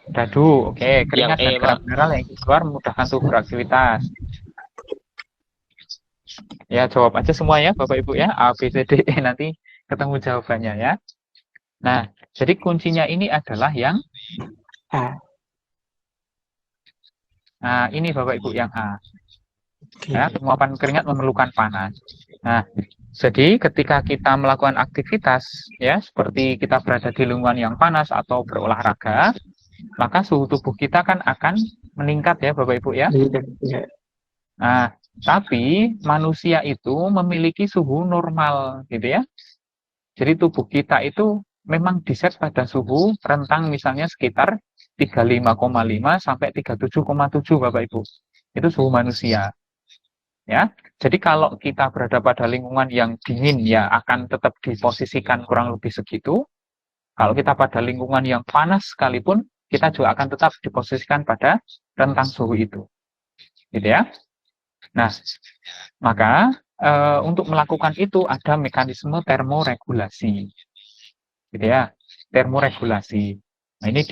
Dadu, oke. Keringat Yang E, dan garam mineral yang keluar memudahkan tubuh beraktivitas. Ya, jawab aja semua ya, Bapak Ibu ya. A, B, C, D, E, nanti ketemu jawabannya ya. Nah, jadi kuncinya ini adalah yang A. Nah, ini Bapak Ibu yang A. Ya, penguapan keringat memerlukan panas. Nah, jadi ketika kita melakukan aktivitas, ya, seperti kita berada di lingkungan yang panas atau berolahraga, maka suhu tubuh kita kan akan meningkat ya, Bapak Ibu ya. Nah, tapi manusia itu memiliki suhu normal, gitu ya. Jadi tubuh kita itu memang diset pada suhu rentang misalnya sekitar 35,5 sampai 37,7 Bapak Ibu. Itu suhu manusia. Ya, jadi kalau kita berada pada lingkungan yang dingin ya akan tetap diposisikan kurang lebih segitu. Kalau kita pada lingkungan yang panas sekalipun kita juga akan tetap diposisikan pada rentang suhu itu, gitu ya. Nah, maka untuk melakukan itu ada mekanisme termoregulasi, gitu ya, termoregulasi. Nah ini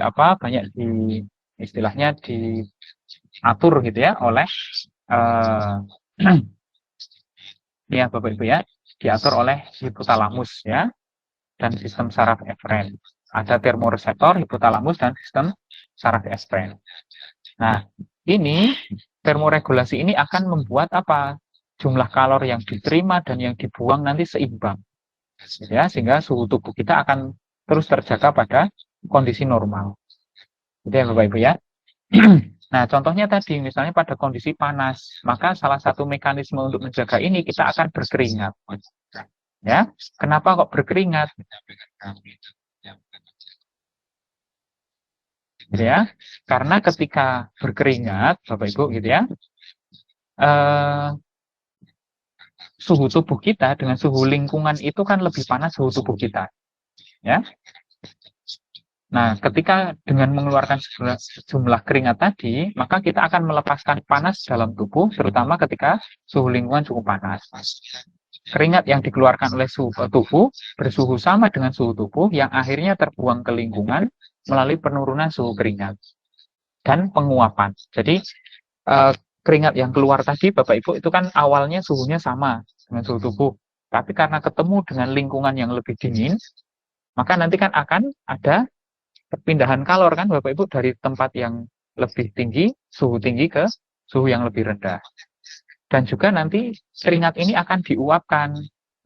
banyak di istilahnya diatur gitu ya oleh ya Bapak Ibu ya, diatur oleh hipotalamus ya dan sistem saraf efren. Ada termoreseptor, hipotalamus dan sistem saraf efren. Nah, ini termoregulasi ini akan membuat apa? Jumlah kalor yang diterima dan yang dibuang nanti seimbang. Ya, sehingga suhu tubuh kita akan terus terjaga pada kondisi normal. Gitu ya Bapak Ibu ya. Nah, contohnya tadi, misalnya pada kondisi panas, maka salah satu mekanisme untuk menjaga ini kita akan berkeringat. Ya, kenapa kok berkeringat? Gitu ya, karena ketika berkeringat, Bapak Ibu, gitu ya, suhu tubuh kita dengan suhu lingkungan itu kan lebih panas suhu tubuh kita. Ya. Nah, ketika dengan mengeluarkan jumlah keringat tadi, maka kita akan melepaskan panas dalam tubuh, terutama ketika suhu lingkungan cukup panas. Keringat yang dikeluarkan oleh tubuh bersuhu sama dengan suhu tubuh yang akhirnya terbuang ke lingkungan melalui penurunan suhu keringat dan penguapan. Jadi, keringat yang keluar tadi, Bapak Ibu, itu kan awalnya suhunya sama dengan suhu tubuh. Tapi karena ketemu dengan lingkungan yang lebih dingin, maka nanti kan akan ada perpindahan kalor kan Bapak Ibu dari tempat yang lebih tinggi, suhu tinggi ke suhu yang lebih rendah. Dan juga nanti keringat ini akan diuapkan.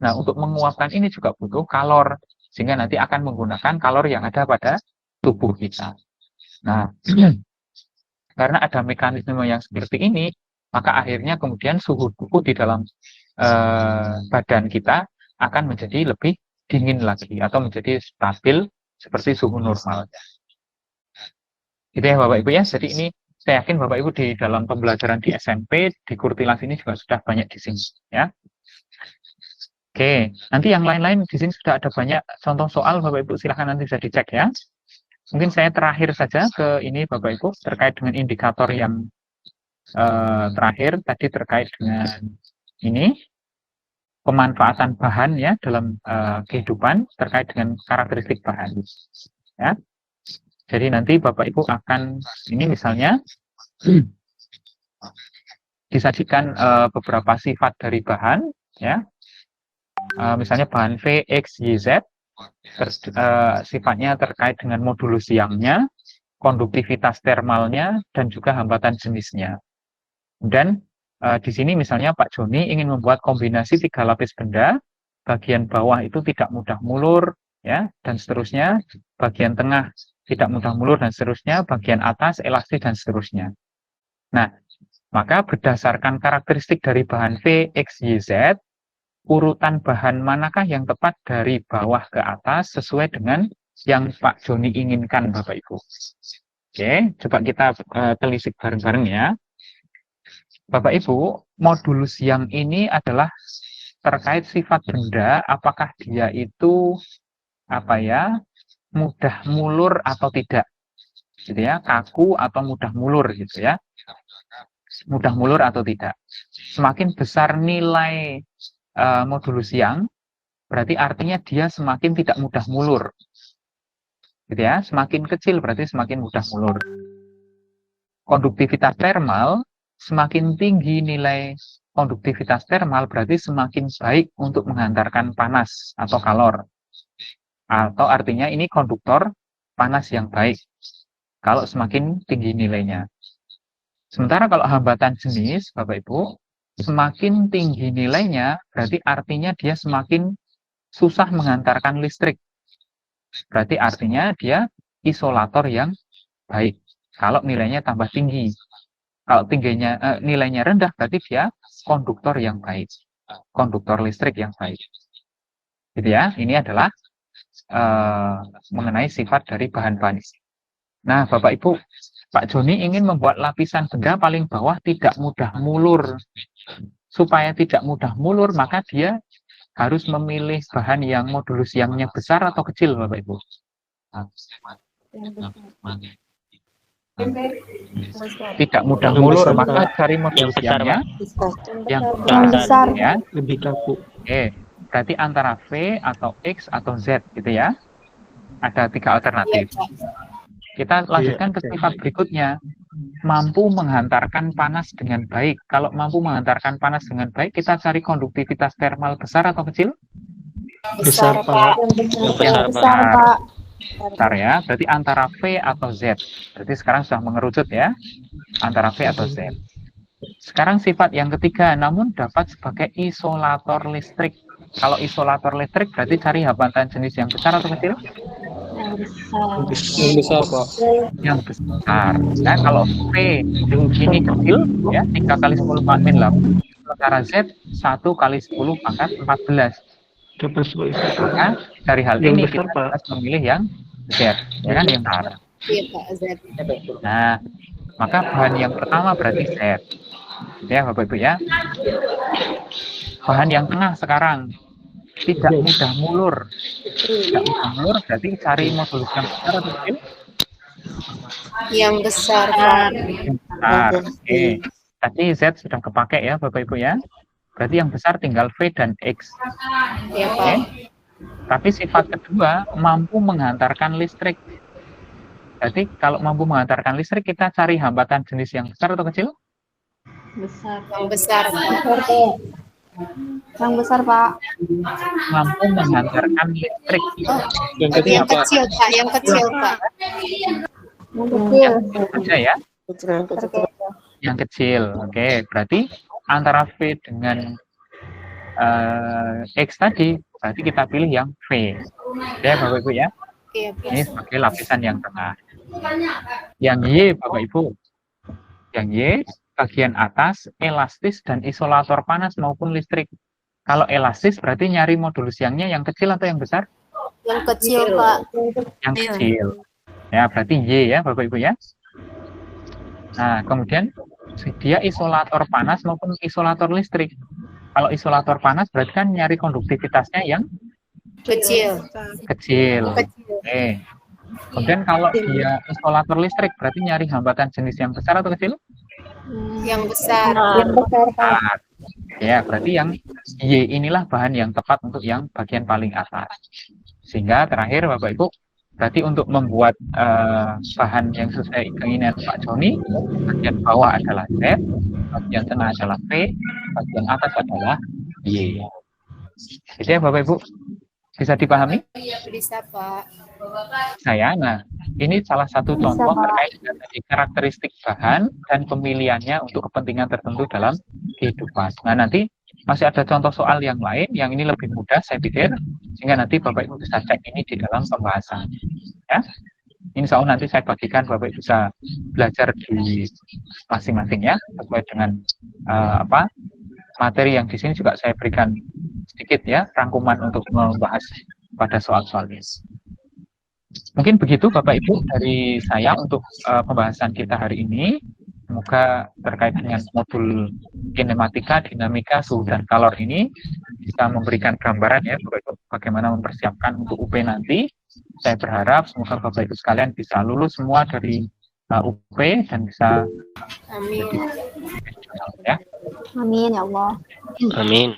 Nah, untuk menguapkan ini juga butuh kalor, sehingga nanti akan menggunakan kalor yang ada pada tubuh kita. Nah, karena ada mekanisme yang seperti ini, maka akhirnya kemudian suhu tubuh di dalam badan kita akan menjadi lebih dingin lagi, atau menjadi stabil seperti suhu normalnya. Gitu ya Bapak Ibu ya. Jadi ini saya yakin Bapak Ibu di dalam pembelajaran di SMP, di Kurtilas ini juga sudah banyak di sini ya. Oke, nanti yang lain-lain di sini sudah ada banyak contoh soal Bapak Ibu, silahkan nanti bisa dicek ya. Mungkin saya terakhir saja ke ini Bapak Ibu terkait dengan indikator yang terakhir tadi terkait dengan ini pemanfaatan bahan ya dalam kehidupan terkait dengan karakteristik bahan ya. Jadi nanti Bapak Ibu akan ini misalnya disajikan beberapa sifat dari bahan ya. Misalnya bahan V, X, Y, Z sifatnya terkait dengan modulus Young-nya, konduktivitas termalnya, dan juga hambatan jenisnya. Dan di sini misalnya Pak Joni ingin membuat kombinasi 3 lapis benda, bagian bawah itu tidak mudah mulur, ya, dan seterusnya, bagian tengah tidak mudah mulur, dan seterusnya, bagian atas elastis, dan seterusnya. Nah, maka berdasarkan karakteristik dari bahan V, X, Y, Z, urutan bahan manakah yang tepat dari bawah ke atas sesuai dengan yang Pak Joni inginkan, Bapak Ibu. Oke, coba kita telisik bareng-bareng ya. Bapak Ibu, modulus Young ini adalah terkait sifat benda, apakah dia itu mudah mulur atau tidak, gitu ya, kaku atau mudah mulur, gitu ya, mudah mulur atau tidak. Semakin besar nilai modulus Young, berarti artinya dia semakin tidak mudah mulur, gitu ya. Semakin kecil berarti semakin mudah mulur. Konduktivitas termal, semakin tinggi nilai konduktivitas termal berarti semakin baik untuk menghantarkan panas atau kalor. Atau artinya ini konduktor panas yang baik kalau semakin tinggi nilainya. Sementara kalau hambatan jenis, Bapak Ibu, semakin tinggi nilainya berarti artinya dia semakin susah menghantarkan listrik. Berarti artinya dia isolator yang baik kalau nilainya tambah tinggi. Kalau tingginya nilainya rendah berarti dia konduktor yang baik, konduktor listrik yang baik. Gitu ya. Ini adalah mengenai sifat dari bahan-bahan ini. Nah, Bapak Ibu, Pak Joni ingin membuat lapisan benda paling bawah tidak mudah mulur. Supaya tidak mudah mulur, maka dia harus memilih bahan yang modulus Young-nya besar atau kecil, Bapak Ibu. Tidak mudah mulur, maka cari modulus Young-nya yang besar, ya. Lebih kaku. Oke. Berarti antara V atau X atau Z gitu ya. Ada 3 alternatif. Kita lanjutkan ke sifat berikutnya. Mampu menghantarkan panas dengan baik. Kalau mampu menghantarkan panas dengan baik, kita cari konduktivitas termal besar atau kecil? Besar, Pak. Besar, Pak. Besar ya. Berarti antara V atau Z. Berarti sekarang sudah mengerucut ya. Antara V atau Z. Sekarang sifat yang ketiga, namun dapat sebagai isolator listrik. Kalau isolator listrik berarti cari hambatan jenis yang besar atau kecil? Yang besar, Pak. Yang besar. Nah, kalau V ini kecil, ya 3 kali 10 pangkat 8. Sementara Z 1 kali 10 pangkat 14. Maka dari hal ini kita harus memilih yang Z, ya kan, yang besar. Nah, maka bahan yang pertama berarti Z. Ya, Bapak Ibu ya. bahan yang tengah sekarang. Tidak mudah mulur. Tidak mudah mulur berarti cari modulus yang besar atau kecil? Yang besar, Pak. Yang besar. Oke. Tadi Z sudah kepake ya Bapak Ibu ya. Berarti yang besar tinggal V dan X. Ya, Oke. Pak. Tapi sifat kedua mampu menghantarkan listrik. Jadi kalau mampu menghantarkan listrik kita cari hambatan jenis yang besar atau kecil? Besar. Yang besar, Pak. Yang besar, Pak. Mampu menghantarkan listrik. Yang ketiga Yang apa? kecil, Pak. Yang kecil, Pak. Yang kecil. Aja ya. Yang kecil. Oke, berarti antara V dengan X tadi, berarti kita pilih yang V. Ya Bapak Ibu ya. Iya, Pak. Ini sebagai lapisan yang tengah. Yang Y Bapak Ibu. Yang Y bagian atas elastis dan isolator panas maupun listrik. Kalau elastis berarti nyari modulus yang kecil atau yang besar? Yang kecil, Pak. Yang kecil. Ya, berarti Y ya Bapak Ibu ya. Nah, kemudian dia isolator panas maupun isolator listrik. Kalau isolator panas berarti kan nyari konduktivitasnya yang Kecil. kecil. Oke. Kemudian kalau dia isolator listrik berarti nyari hambatan jenis yang besar atau kecil? Yang besar. Yang besar, Pak. Besar. Ya, berarti yang Y inilah bahan yang tepat untuk yang bagian paling atas. Sehingga terakhir Bapak Ibu, berarti untuk membuat bahan yang sesuai keinginan Pak Joni, bagian bawah adalah Z, bagian tengah adalah P, bagian atas adalah Y. Jadi ya Bapak Ibu, bisa dipahami? Bisa, Pak. Nah, ini salah satu Bisa, contoh Pak. terkait dengan karakteristik bahan dan pemilihannya untuk kepentingan tertentu dalam kehidupan. Nah, nanti masih ada contoh soal yang lain, yang ini lebih mudah saya pikir, sehingga nanti Bapak Ibu bisa cek ini di dalam pembahasan. Ya, insya Allah nanti saya bagikan Bapak Ibu bisa belajar di masing-masing ya, sesuai dengan materi yang di sini juga saya berikan sedikit ya, rangkuman untuk membahas pada soal-soal ini. Mungkin begitu Bapak Ibu dari saya untuk pembahasan kita hari ini. Semoga terkait dengan modul kinematika, dinamika, suhu dan kalor ini bisa memberikan gambaran ya Bapak Ibu bagaimana mempersiapkan untuk UP nanti. Saya berharap semoga Bapak Ibu sekalian bisa lulus semua dari UP dan bisa Amin. ya. Amin, ya Allah. Amin.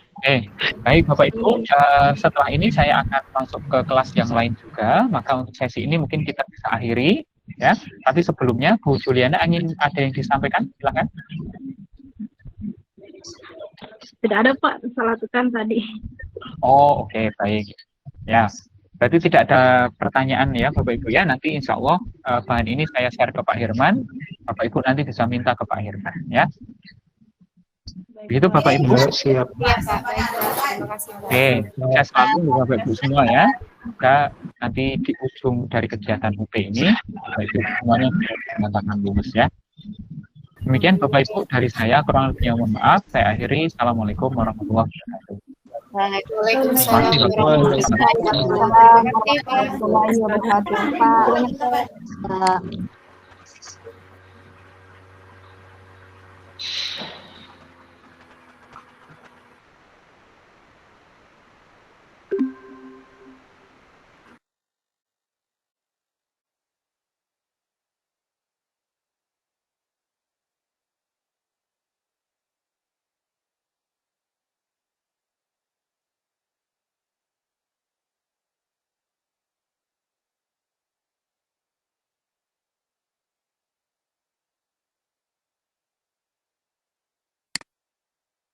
Baik Bapak Ibu, setelah ini saya akan masuk ke kelas yang lain juga, maka untuk sesi ini mungkin kita bisa akhiri ya. Tapi sebelumnya Bu Juliana ingin ada yang disampaikan, silakan. Tidak ada, Pak. Salah tekan tadi. Oh, oke, baik. Ya, berarti tidak ada pertanyaan ya Bapak Ibu ya. Nanti insya Allah bahan ini saya share ke Pak Hirman. Bapak Ibu nanti bisa minta ke Pak Hirman ya. Begitu Bapak Ibu. Siap. Iya, Pak. Baik, Pak. Terima kasih, Pak. Oke, sukses selalu untuk Bapak Ibu semua ya. Semoga nanti di ujung dari kegiatan UP ini, Bapak Ibu semuanya bisa mengatakan lulus ya. Demikian Bapak Ibu dari saya, kurang lebihnya mohon maaf. Saya akhiri. Assalamualaikum warahmatullahi wabarakatuh. Waalaikumsalam Terima kasih, Bapak. warahmatullahi wabarakatuh. Terima kasih, Pak. Warahmatullahi wabarakatuh, Pak.